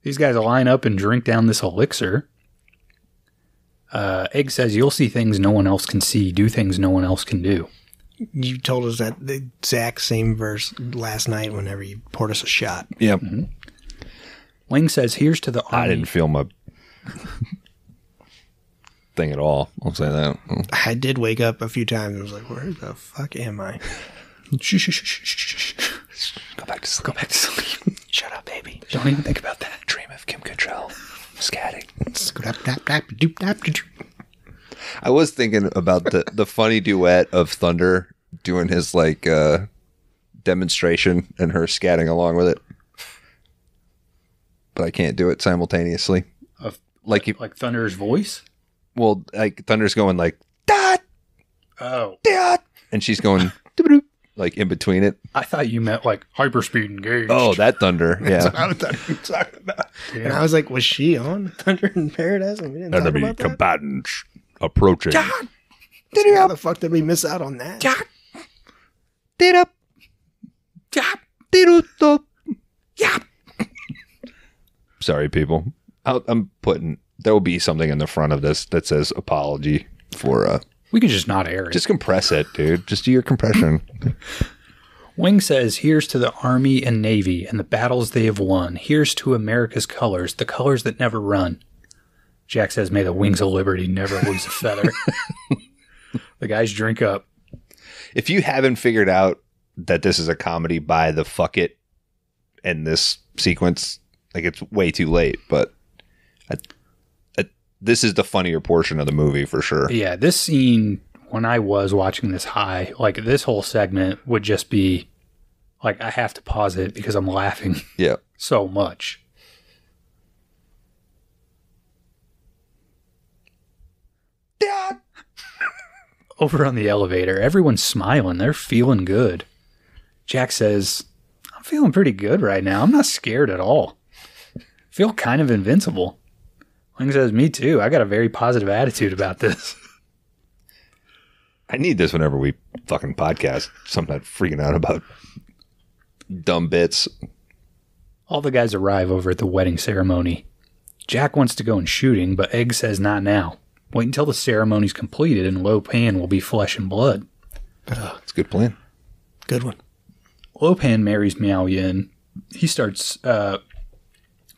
These guys line up and drink down this elixir. Egg says, you'll see things no one else can see, do things no one else can do. you told us that the exact same verse last night whenever you poured us a shot. Yeah. Mm-hmm. Wing says, here's to the army. I didn't feel my thing at all. I'll say that. I did wake up a few times and was like, where the fuck am I? Shh. Go back to sleep. Go back to sleep. Shut up, baby. Don't even think about that. Dream of Kim Cattrall. Scatting. I was thinking about the funny duet of Thunder doing his like demonstration and her scatting along with it. But I can't do it simultaneously. Like Thunder's voice? Well, like Thunder's going like dot, dot, and she's going like in between it. I thought you meant like hyperspeed engaged. Oh, that Thunder. Yeah. That's what I thought you were talking about. Yeah. And I was like, was she on Thunder in Paradise? And we didn't talk Enemy about that? combatants approaching. How the fuck did we miss out on that? Sorry, people. I'm putting. There will be something in the front of this that says apology for. We could just not air it. Just compress it, dude. Just do your compression. Wing says, here's to the Army and Navy and the battles they have won. Here's to America's colors, the colors that never run. Jack says, may the wings of liberty never lose a feather. The guys drink up. If you haven't figured out that this is a comedy by the fuck it and this sequence, like it's way too late, but this is the funnier portion of the movie for sure. Yeah, this scene, when I was watching this high, like this whole segment would just be like, I have to pause it because I'm laughing so much. Over on the elevator, everyone's smiling. They're feeling good. Jack says, I'm feeling pretty good right now. I'm not scared at all. Feel kind of invincible. Wing says, me too. I got a very positive attitude about this. I need this whenever we fucking podcast. So I'm not freaking out about dumb bits. All the guys arrive over at the wedding ceremony. Jack wants to go in shooting, but Egg says not now. Wait until the ceremony's completed and Lopan will be flesh and blood. It's a good plan. Good one. Lopan marries Miao Yin. He starts...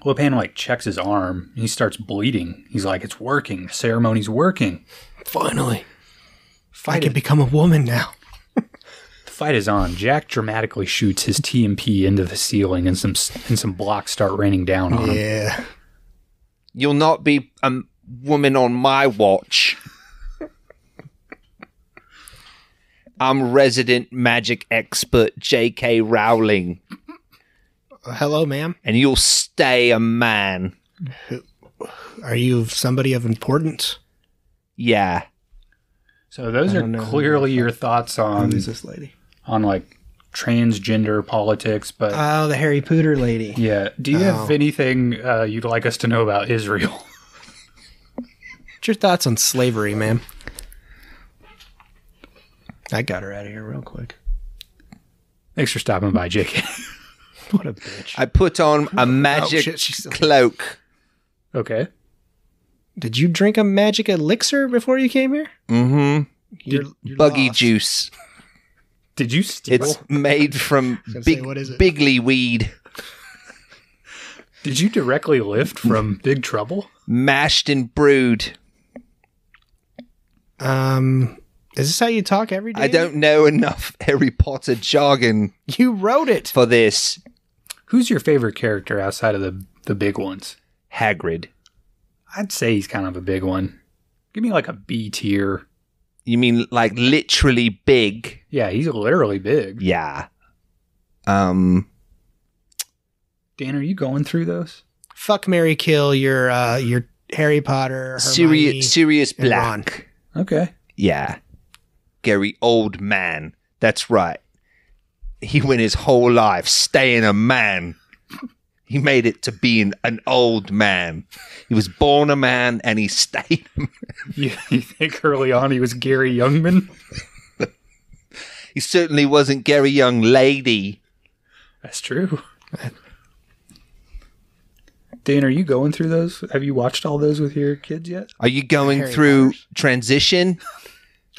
Lopan like checks his arm. He starts bleeding. He's like, it's working. The ceremony's working. Finally. I can become a woman now. The fight is on. Jack dramatically shoots his TMP into the ceiling and some blocks start raining down on him. Yeah. You'll not be a woman on my watch. I'm resident magic expert J.K. Rowling. Hello, ma'am. And you'll stay a man. Are you somebody of importance? Yeah. So those are clearly your thoughts on... Who is this lady? On like transgender politics, but... Oh, the Harry Potter lady. Yeah. Do you have anything you'd like us to know about Israel? What's your thoughts on slavery, ma'am? I got her out of here real quick. Thanks for stopping by, JK. What a bitch. I put on a magic cloak. Okay. Did you drink a magic elixir before you came here? Mm-hmm. You're Buggy lost. juice. Did you steal? It's made from what is it? bigly weed. Did you directly lift from Big Trouble? Mashed and brewed. Is this how you talk every day? I don't know enough Harry Potter jargon You wrote it. for this. Who's your favorite character outside of the big ones? Hagrid. I'd say he's kind of a big one. Give me like a B tier. You mean like literally big? Yeah, he's literally big. Yeah. Dan, are you going through those? Fuck, marry, kill your Harry Potter, Hermione, Sirius and Ron. Black. Okay. Yeah. Gary Old Man. That's right. He went his whole life staying a man. He made it to being an old man. He was born a man and he stayed a man. You think early on he was Gary Youngman? He certainly wasn't Gary Young Lady. That's true. Dan, are you going through those? Have you watched all those with your kids yet? Are you going Harry through Potters. transition?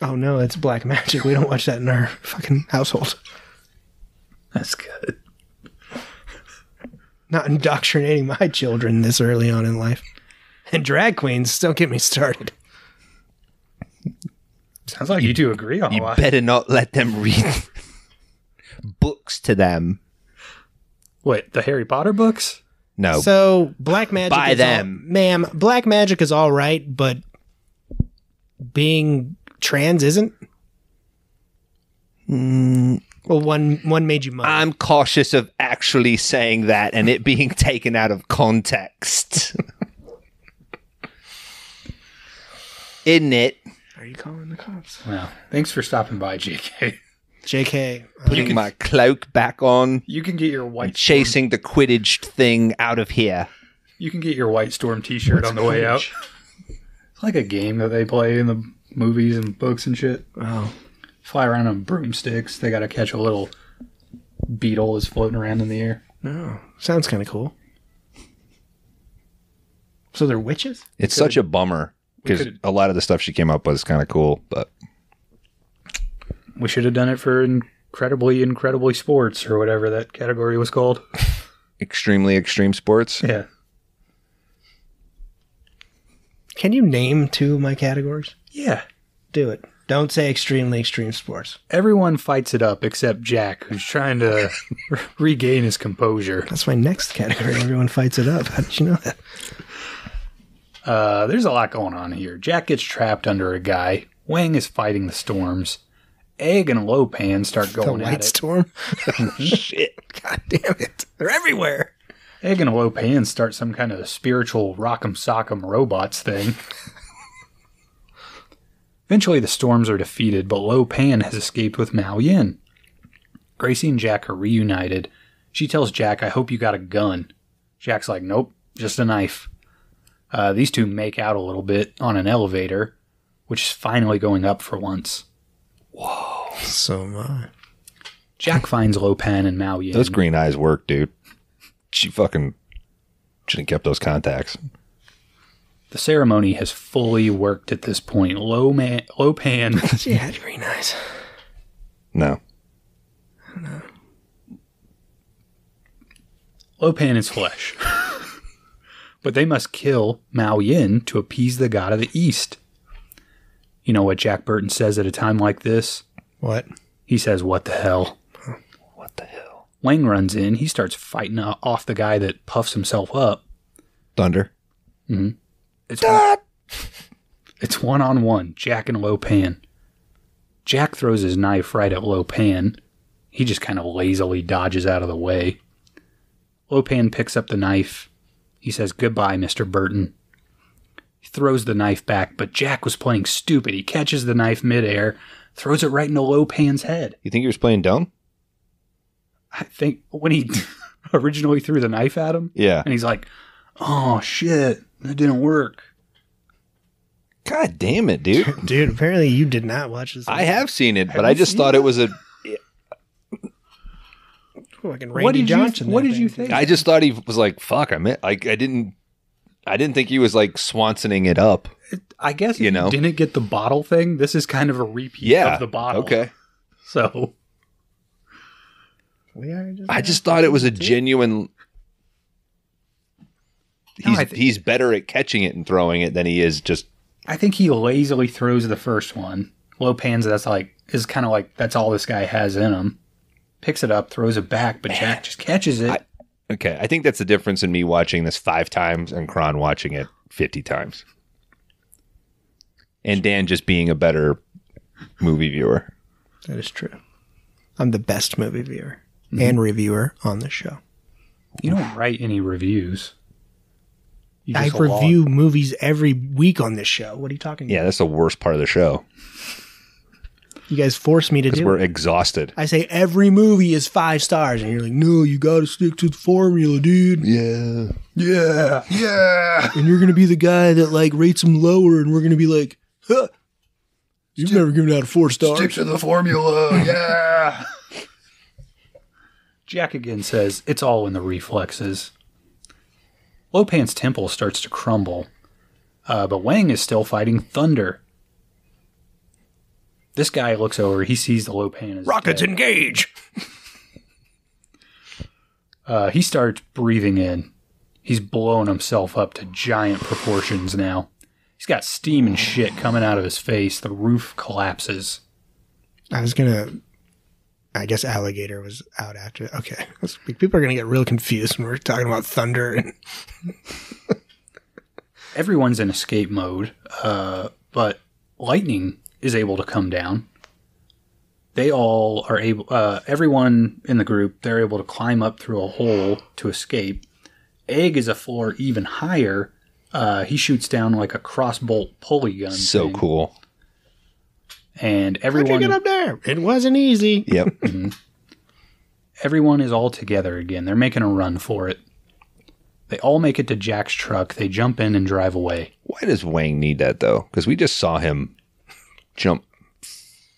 Oh no, it's black magic. We don't watch that in our fucking household. That's good. Not indoctrinating my children this early on in life. And drag queens, don't get me started. Sounds like you two agree on a You lot. better not let them read books to them. What, the Harry Potter books? No. So black magic Buy is them. ma'am, black magic is all right, but being trans isn't? Well, one made you money. I'm cautious of actually saying that and it being taken out of context. Isn't it? Are you calling the cops? Well, thanks for stopping by, JK. JK. Putting my cloak back on, You can get your white and chasing the Quidditch thing out of here. You can get your White Storm t-shirt on the way out. It's like a game that they play in the movies and books and shit. Oh. Fly around on broomsticks. They got to catch a little beetle that's floating around in the air. No. Sounds kind of cool. So they're witches? It's such a bummer because a lot of the stuff she came up with is kind of cool, but We should have done it for incredibly sports or whatever that category was called. extremely extreme sports. Yeah. Can you name two of my categories? Yeah. Do it. Don't say extremely extreme sports. Everyone fights it up except Jack, who's trying to regain his composure. That's my next category. Everyone fights it up. How did you know that? There's a lot going on here. Jack gets trapped under a guy. Wang is fighting the storms. Egg and Lopan start going The at White it. Storm? Shit. God damn it. They're everywhere. Egg and Lopan start some kind of spiritual rock'em sock'em robots thing. Eventually the storms are defeated, but Lopan has escaped with Mao Yin. Gracie and Jack are reunited. She tells Jack, "I hope you got a gun." Jack's like, "Nope, just a knife." These two make out a little bit on an elevator, which is finally going up for once. Whoa. So am I. Jack finds Lopan and Mao Yin. Those green eyes work, dude. She fucking should have kept those contacts. The ceremony has fully worked at this point. Lopan She had green eyes. No. Lopan is flesh. But they must kill Mao Yin to appease the god of the East. You know what Jack Burton says at a time like this? What? He says, "What the hell?" What the hell? Wang runs in. He starts fighting off the guy that puffs himself up. Thunder. It's one-on-one, Jack and Lopan. Jack throws his knife right at Lopan. He just kind of lazily dodges out of the way. Lopan picks up the knife. He says, "Goodbye, Mr. Burton." He throws the knife back, but Jack was playing stupid. He catches the knife midair, throws it right into Lopan's head. You think he was playing dumb? I think when he originally threw the knife at him, Yeah. and he's like, "Oh, shit, that didn't work." God damn it, dude. Dude, apparently you did not watch this. I have seen it, but I just thought it was a... Fucking Randy Johnson. What did you think? I just thought he was like, fuck, I didn't think he was like Swansoning it up. I guess if you didn't get the bottle thing, this is kind of a repeat of the bottle. Okay. So... I just thought it was a genuine... He's better at catching it and throwing it than he is just... I think he lazily throws the first one. Low pans, that's all this guy has in him. Picks it up, throws it back, but Jack just catches it. I think that's the difference in me watching this 5 times and Kron watching it 50 times. And Dan just being a better movie viewer. That is true. I'm the best movie viewer and reviewer on the show. You don't write any reviews. I review movies every week on this show. What are you talking about? Yeah, that's the worst part of the show. You guys force me to do it. Because we're exhausted. I say every movie is 5 stars, and you're like, no, you got to stick to the formula, dude. Yeah. And you're going to be the guy that like rates them lower, and we're going to be like, huh, you've never given out a 4 stars. Stick to the formula, yeah. Jack again says, it's all in the reflexes. Lopan's temple starts to crumble, but Wang is still fighting Thunder. This guy looks over, he sees the Lopan is Rockets dead. engage! He starts breathing in. He's blowing himself up to giant proportions now. He's got steam and shit coming out of his face. The roof collapses. I guess Alligator was out after. Okay. People are going to get real confused when we're talking about Thunder. And everyone's in escape mode, but Lightning is able to come down. They all are able, everyone in the group, they're able to climb up through a hole to escape. Egg is a floor even higher. He shoots down like a crossbolt pulley gun. So thing. Cool. And everyone... How'd you get up there? It wasn't easy. Yep. Mm-hmm. Everyone is all together again. They're making a run for it. They all make it to Jack's truck. They jump in and drive away. Why does Wang need that, though? Because we just saw him jump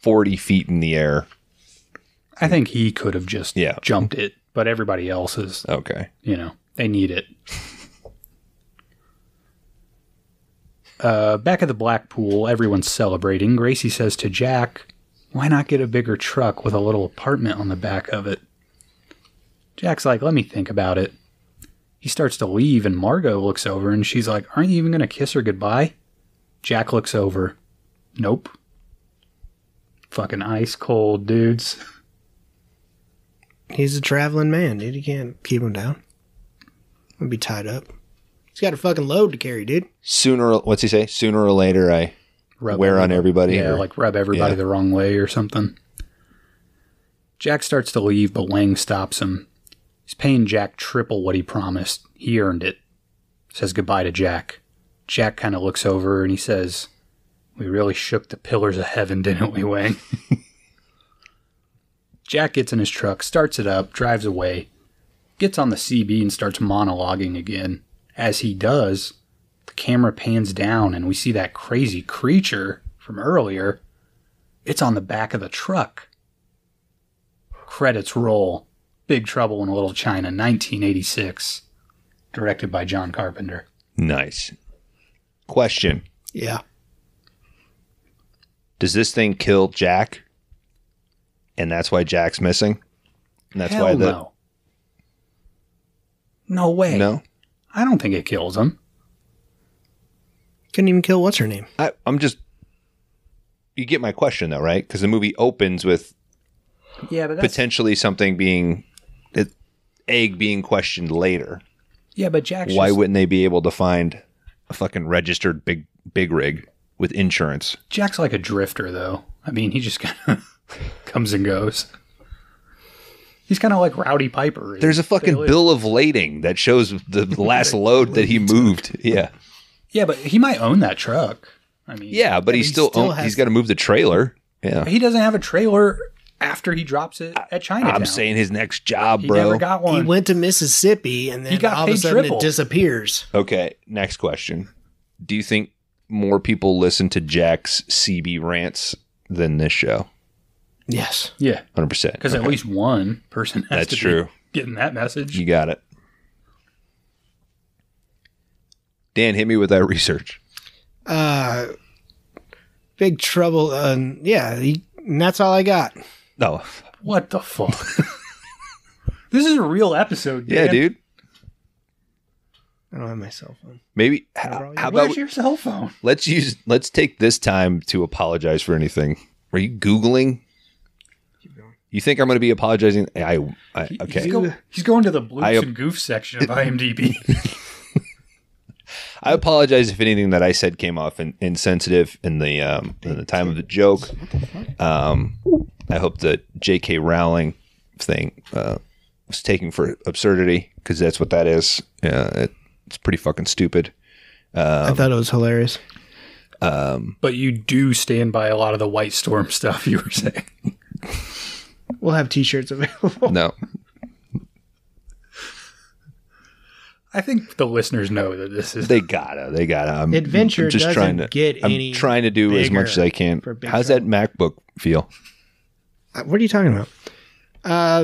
40 feet in the air. I think he could have just jumped it, but everybody else is... Okay. They need it. Back at the Black Pool, everyone's celebrating. Gracie says to Jack, why not get a bigger truck with a little apartment on the back of it? Jack's like, let me think about it. He starts to leave, and Margot looks over, and she's like, aren't you even going to kiss her goodbye? Jack looks over. Nope. Fucking ice cold, dudes. He's a traveling man, dude. You can't keep him down. He'll be tied up. He's got a fucking load to carry, dude. What's he say? Sooner or later, I wear on everybody. Yeah, like rub everybody the wrong way or something. Jack starts to leave, but Wang stops him. He's paying Jack triple what he promised. He earned it. Says goodbye to Jack. Jack kind of looks over and he says, we really shook the pillars of heaven, didn't we, Wang? Jack gets in his truck, starts it up, drives away, gets on the CB and starts monologuing again. As he does, the camera pans down and we see that crazy creature from earlier. It's on the back of the truck. Credits roll. Big Trouble in Little China, 1986. Directed by John Carpenter. Nice. Question. Yeah. Does this thing kill Jack? And that's why Jack's missing? And that's Hell why no. No way. No? I don't think it kills him. Couldn't even kill what's her name. I'm just... You get my question, though, right? Because the movie opens with but potentially something being... Egg being questioned later. Yeah, but Jack's Why wouldn't they be able to find a fucking registered big rig with insurance? Jack's like a drifter, though. I mean, he just kind of comes and goes. He's kind of like Rowdy Piper. There's a fucking bill of lading that shows the last load that he moved. Yeah. Yeah, but he might own that truck. I mean, yeah, but he's got to move the trailer. Yeah. He doesn't have a trailer after he drops it at Chinatown. I'm saying his next job, he bro. He never got one. He went to Mississippi and then all of a sudden it disappears. Okay, next question. Do you think more people listen to Jack's CB rants than this show. Yes. Yeah. 100%. Because at least one person has That's to true. be getting that message. You got it. Dan, hit me with that research. Big trouble. And that's all I got. No. What the fuck? This is a real episode, Dan. Yeah, dude. I don't have my cell phone. Maybe how about Where's your cell phone? let's take this time to apologize for anything. Are you Googling? You think I'm going to be apologizing? Okay. He's going to the bloops and goofs section of IMDb. I apologize if anything that I said came off insensitive in the time of the joke. I hope the J.K. Rowling thing was taken for absurdity, because that's what that is. It's pretty fucking stupid. I thought it was hilarious. But you do stand by a lot of the White Storm stuff you were saying. We'll have t-shirts available. No. I think the listeners know that this is... They gotta. Adventure doesn't get any I'm trying to do as much as I can. How's that MacBook feel? What are you talking about?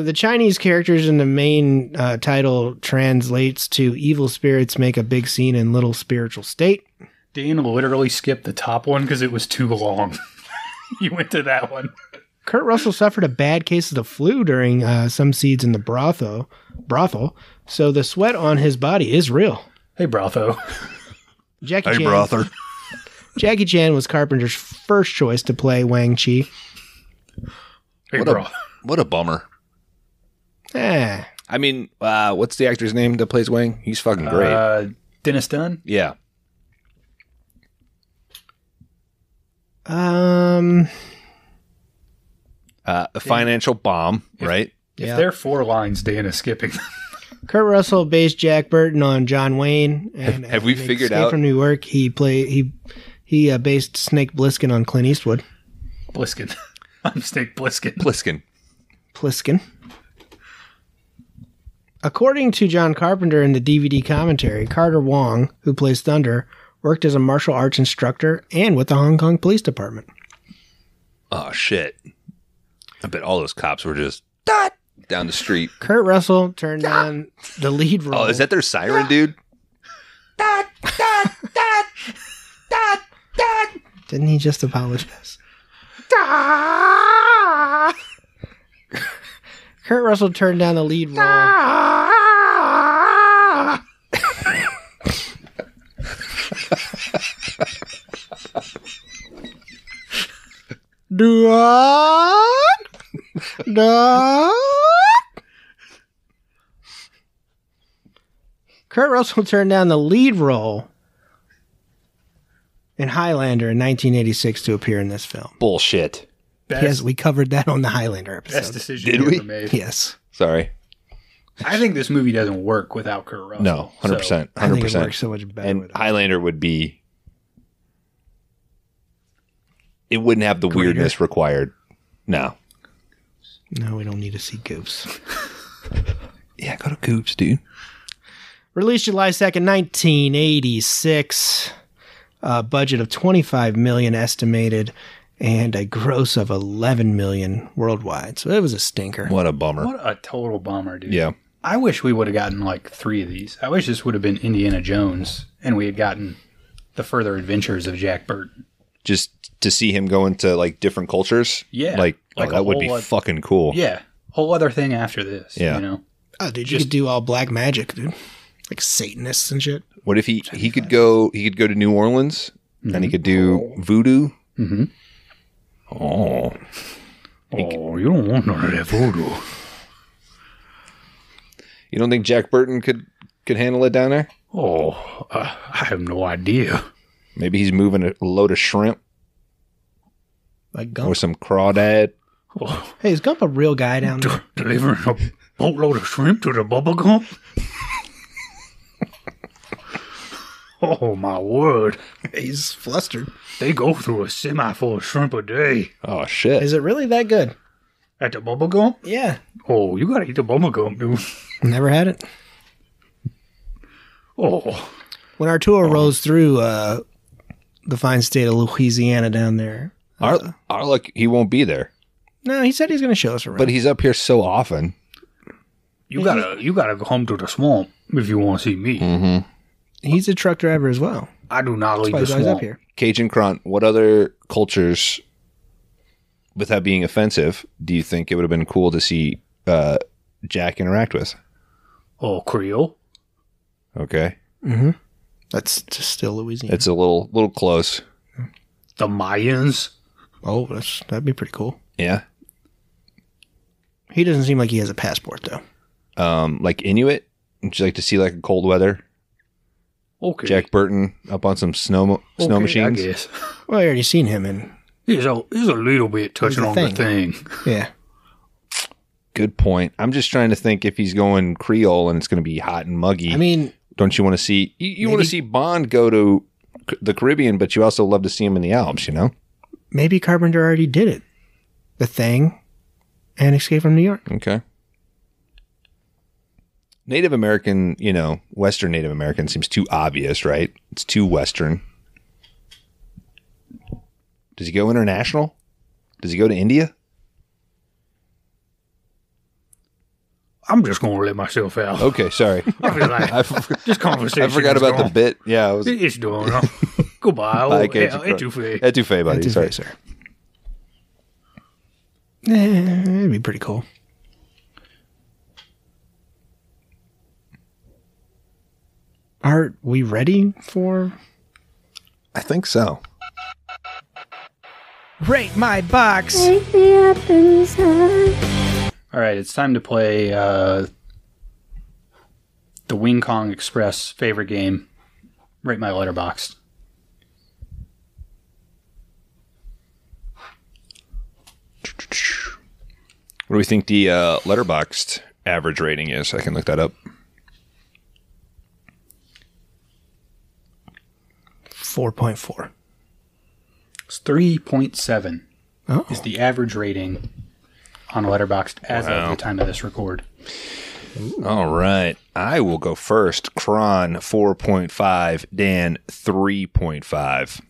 The Chinese characters in the main title translates to evil spirits make a big scene in little spiritual state. Dan literally skipped the top one because it was too long. He went to that one. Kurt Russell suffered a bad case of the flu during some scenes in the brothel, so the sweat on his body is real. Hey, Brotho. Jackie Chan was Carpenter's first choice to play Wang Chi. Hey, What a bummer. I mean, what's the actor's name that plays Wang? He's fucking great. Dennis Dunn? Yeah. A financial bomb, right? If they're 4 lines, Dan is skipping them. Kurt Russell based Jack Burton on John Wayne. And have we figured out from New York? He based Snake Plissken on Clint Eastwood. Plissken. I'm Snake Plissken. Plissken. According to John Carpenter in the DVD commentary, Carter Wong, who plays Thunder, worked as a martial arts instructor and with the Hong Kong Police Department. Oh, shit. I bet all those cops were just down the street. Kurt Russell turned down the lead role. Oh, is that their siren, dude? Didn't he just apologize? Kurt Russell turned down the lead role. Kurt Russell turned down the lead role in Highlander in 1986 to appear in this film. Bullshit. Yes, we covered that on the Highlander episode. Best decision Did you we? ever made. Yes. Sorry. I think this movie doesn't work without Kurt Russell. No, 100%. I think it 100%. works so much better And with him. Highlander would be... It wouldn't have the weirdness required. No. No, we don't need to see goofs. Yeah, go to Goops, dude. Released July 2nd, 1986. Budget of $25 million estimated, and a gross of $11 million worldwide. So it was a stinker. What a bummer. What a total bummer, dude. Yeah. I wish we would have gotten like 3 of these. I wish this would have been Indiana Jones and we had gotten the further adventures of Jack Burton. Just to see him go into like different cultures. Yeah. Like Like that a would be whole fucking cool. Yeah. Whole other thing after this. Yeah. You know? Oh, dude, you could do all black magic, dude. Like Satanists and shit. What if he could go to New Orleans and he could do voodoo? Mm-hmm. Oh. You don't want none of that voodoo. You don't think Jack Burton could handle it down there? Oh, I have no idea. Maybe he's moving a load of shrimp Like or Gump. some crawdad. Oh, Hey, is Gump a real guy down there? delivering a boatload of shrimp to the Bubba Gump? Oh, my word. He's flustered. They go through a semi full of shrimp a day. Oh shit! Is it really that good? At the Bubba Gump? Yeah. Oh, you gotta eat the Bubba Gump, dude. Never had it. Oh. When our tour rolls through the fine state of Louisiana down there. Our luck, he won't be there. No, he said he's going to show us around. But he's up here so often. You gotta go home to the swamp if you want to see me. Mm-hmm. He's a truck driver as well. I do not leave That's the why he's swamp. up here. Cajun Kron, what other cultures, without being offensive, do you think it would have been cool to see Jack interact with? Oh, Creole. Okay. Mm-hmm. That's just still Louisiana. It's a little close. The Mayans. Oh, that'd be pretty cool. Yeah. He doesn't seem like he has a passport, though. Like Inuit? Would you like to see like a cold weather? Okay. Jack Burton up on some snow machines? I guess. Well, I already seen him in... He's a little bit touching on the thing. Yeah. Good point. I'm just trying to think if he's going Creole and it's going to be hot and muggy. I mean... Don't you want to see... You want to see Bond go to the Caribbean, but you also love to see him in the Alps, you know? Maybe Carpenter already did it. The Thing and Escape from New York. Okay. Native American, Western Native American seems too obvious, right? It's too Western. Does he go international? Does he go to India? I'm just going to let myself out. Okay, sorry. I feel like this conversation I forgot about the bit. Yeah. It's doing. Goodbye. Bye, Etouffee, buddy. Sorry, sir. It'd be pretty cool. Are we ready for... I think so. Rate my box! Take me up inside. All right, it's time to play the Wing Kong Express favorite game. Rate my letterboxd. What do we think the Letterboxd average rating is? I can look that up. 4.4. It's 3.7 Oh. is the average rating on Letterboxd as of the time of this record. All right. I will go first. Kron, 4.5. Dan, 3.5.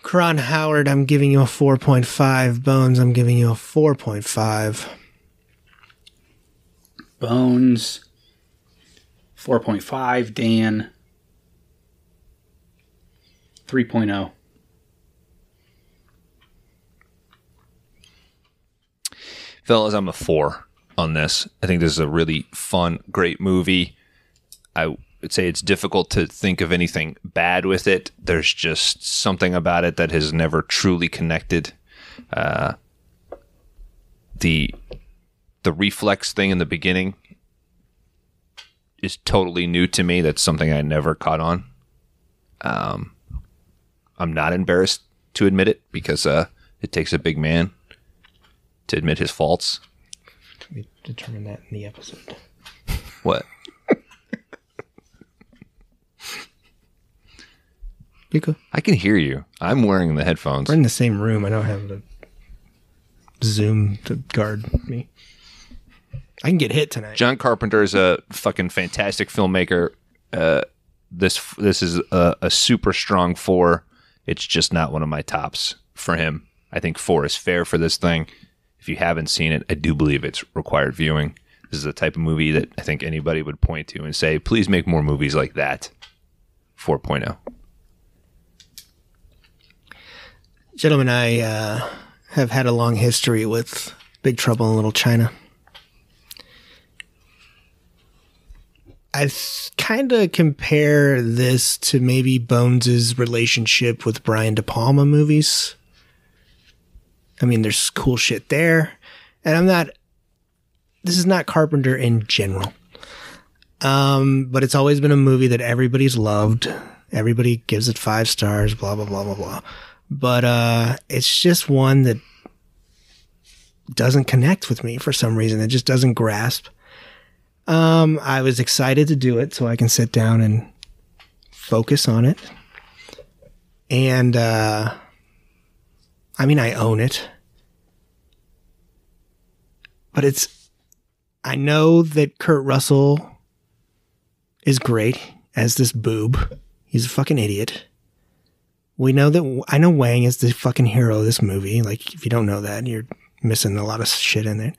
Kron Howard, I'm giving you a 4.5. Bones, I'm giving you a 4.5. Bones, 4.5. Dan, 3.0. Fellas, I'm a 4 on this. I think this is a really fun, great movie. I would say it's difficult to think of anything bad with it. There's just something about it that has never truly connected. The reflex thing in the beginning is totally new to me. That's something I never caught on. I'm not embarrassed to admit it because it takes a big man to admit his faults. We determine that in the episode. What? Nico, I can hear you. I'm wearing the headphones. we're in the same room. I don't have the Zoom to guard me. I can get hit tonight. John Carpenter is a fucking fantastic filmmaker. This is a super strong 4. It's just not one of my tops for him. I think 4 is fair for this thing. If you haven't seen it, I do believe it's required viewing. This is the type of movie that I think anybody would point to and say, please make more movies like that. 4.0. Gentlemen, I have had a long history with Big Trouble in Little China. I kind of compare this to maybe Bones' relationship with Brian De Palma movies. I mean, there's cool shit there. And this is not Carpenter in general. But it's always been a movie that everybody's loved. Everybody gives it 5 stars, blah, blah, blah, blah, blah. But it's just one that doesn't connect with me for some reason. It just doesn't grasp. I was excited to do it so I can sit down and focus on it. And, I own it. But I know that Kurt Russell is great as this boob. He's a fucking idiot. We know that, I know Wang is the fucking hero of this movie. Like, if you don't know that, you're missing a lot of shit in there.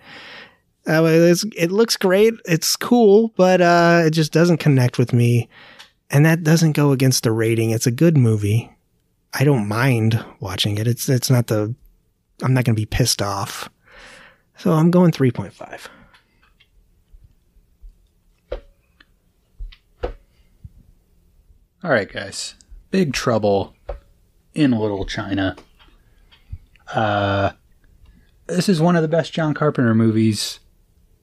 It looks great. It's cool, but it just doesn't connect with me. And that doesn't go against the rating. It's a good movie. I don't mind watching it. It's not I'm not going to be pissed off. So I'm going 3.5. All right, guys. Big Trouble in Little China. This is one of the best John Carpenter movies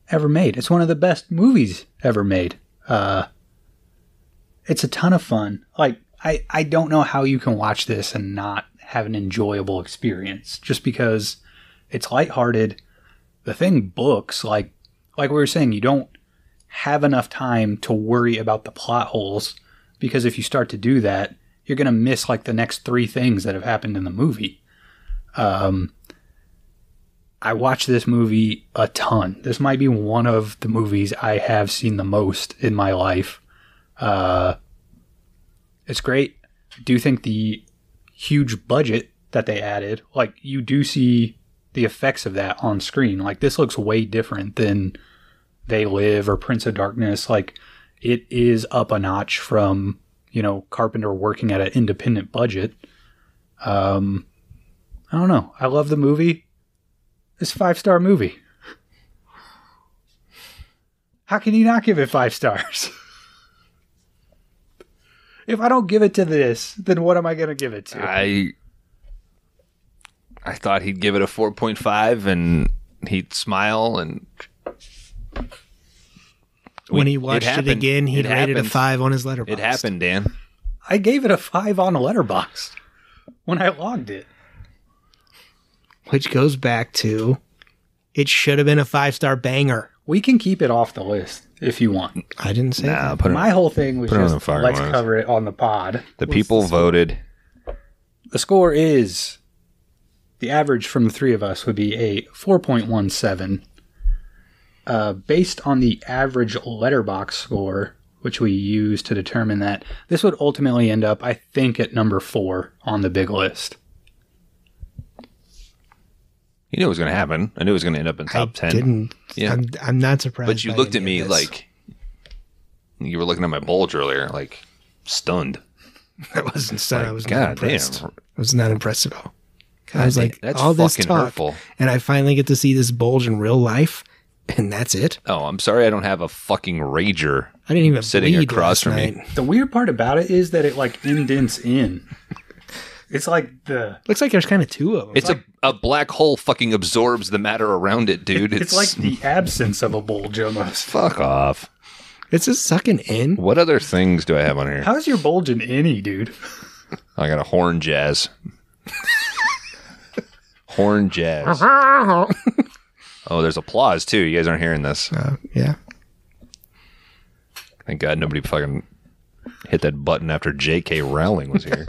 ever made. It's one of the best movies ever made. It's a ton of fun. Like, I don't know how you can watch this and not have an enjoyable experience, just because it's lighthearted. The thing books, like we were saying, you don't have enough time to worry about the plot holes, because if you start to do that, you're going to miss like the next 3 things that have happened in the movie. I watch this movie a ton. This might be one of the movies I have seen the most in my life. It's great. I do think the huge budget that they added, like, you do see the effects of that on screen. Like, this looks way different than They Live or Prince of Darkness. Like, it is up a notch from, Carpenter working at an independent budget. I don't know. I love the movie. It's a 5-star movie. How can you not give it 5 stars? If I don't give it to this, then what am I going to give it to? I thought he'd give it a 4.5 and he'd smile, and when he watched it again, he rated a 5 on his Letterboxd. It happened, Dan. I gave it a 5 on a Letterboxd when I logged it. Which goes back to, it should have been a 5-star banger. We can keep it off the list if you want. I didn't say that. My whole thing was just, let's cover it on the pod. The people voted. The score is, the average from the 3 of us would be a 4.17. Based on the average Letterboxd score, which we use to determine that, this would ultimately end up, I think, at number 4 on the big list. You knew it was going to happen. I knew it was going to end up in top 10. Didn't. Yeah. I'm not surprised. But you looked at me like you were looking at my bulge earlier, like stunned. I wasn't stunned. I was God not impressed. damn. I was not impressed at all. God, I was like, that's all this fucking talk, hurtful. and I finally get to see this bulge in real life, and that's it. Oh, I'm sorry I don't have a fucking rager I didn't even sitting bleed across last from night. me. The weird part about it is that it like indents in. It's like Looks like there's kind of 2 of them. It's a black hole fucking absorbs the matter around it, dude. It's like the absence of a bulge almost. Fuck off. It's just sucking in. What other things do I have on here? How's your bulge an innie, dude? I got a horn jazz. Horn jazz. Oh, there's applause too. You guys aren't hearing this. Yeah. Thank God nobody fucking hit that button after J.K. Rowling was here.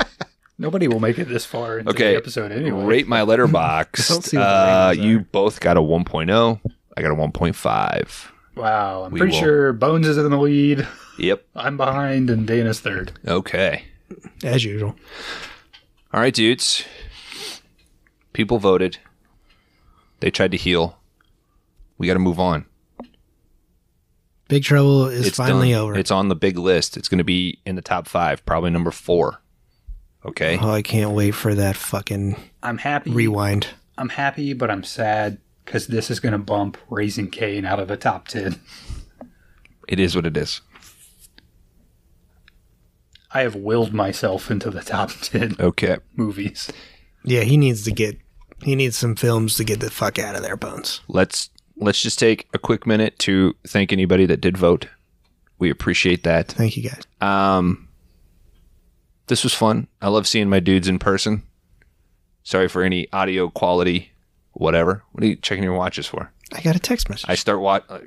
Nobody will make it this far into the episode anyway. Rate my Letterboxd. You both got a 1.0. I got a 1.5. Wow. I'm pretty sure Bones is in the lead. Yep. I'm behind and Dana's third. Okay. As usual. All right, dudes. People voted. They tried to heal. We got to move on. Big Trouble is finally over. It's on the big list. It's going to be in the top 5, probably number 4. Okay. Oh, I can't wait for that fucking I'm happy. rewind. I'm happy, but I'm sad because this is going to bump Raising Cain out of the top 10. It is what it is. I have willed myself into the top 10 movies. Yeah, he needs some films to get the fuck out of there, Bones. Let's just take a quick minute to thank anybody that did vote. We appreciate that. Thank you, guys. This was fun. I love seeing my dudes in person. Sorry for any audio quality, whatever. What are you checking your watches for? I got a text message. I start I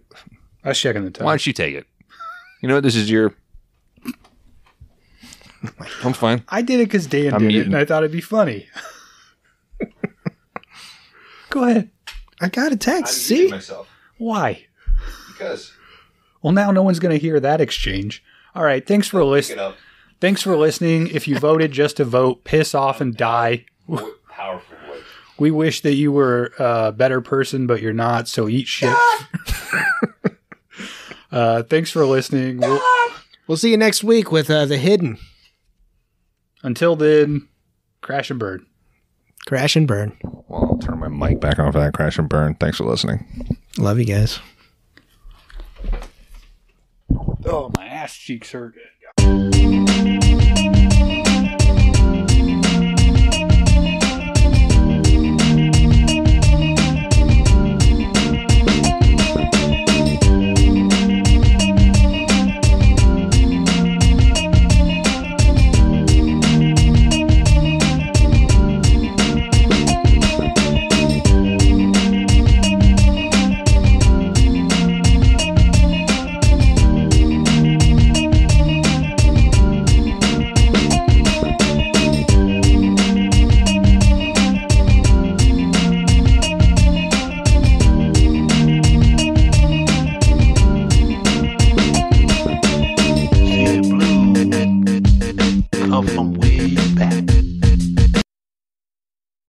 was checking the time. Why don't you take it? You know what? This is your... I'm fine. I did it because Dan did it, and I thought it'd be funny. Go ahead. I got a text. See? Myself. Why? Because. Well, now no one's going to hear that exchange. All right. Thanks for listening. Thanks for listening. If you voted just to vote, piss off and die. Powerful voice. We wish that you were a better person, but you're not, so eat shit. Thanks for listening. We'll see you next week with The Hidden. Until then, crash and burn. Crash and burn. Well, I'll turn my mic back on for that crash and burn. Thanks for listening. Love you guys. Oh, my ass cheeks hurt.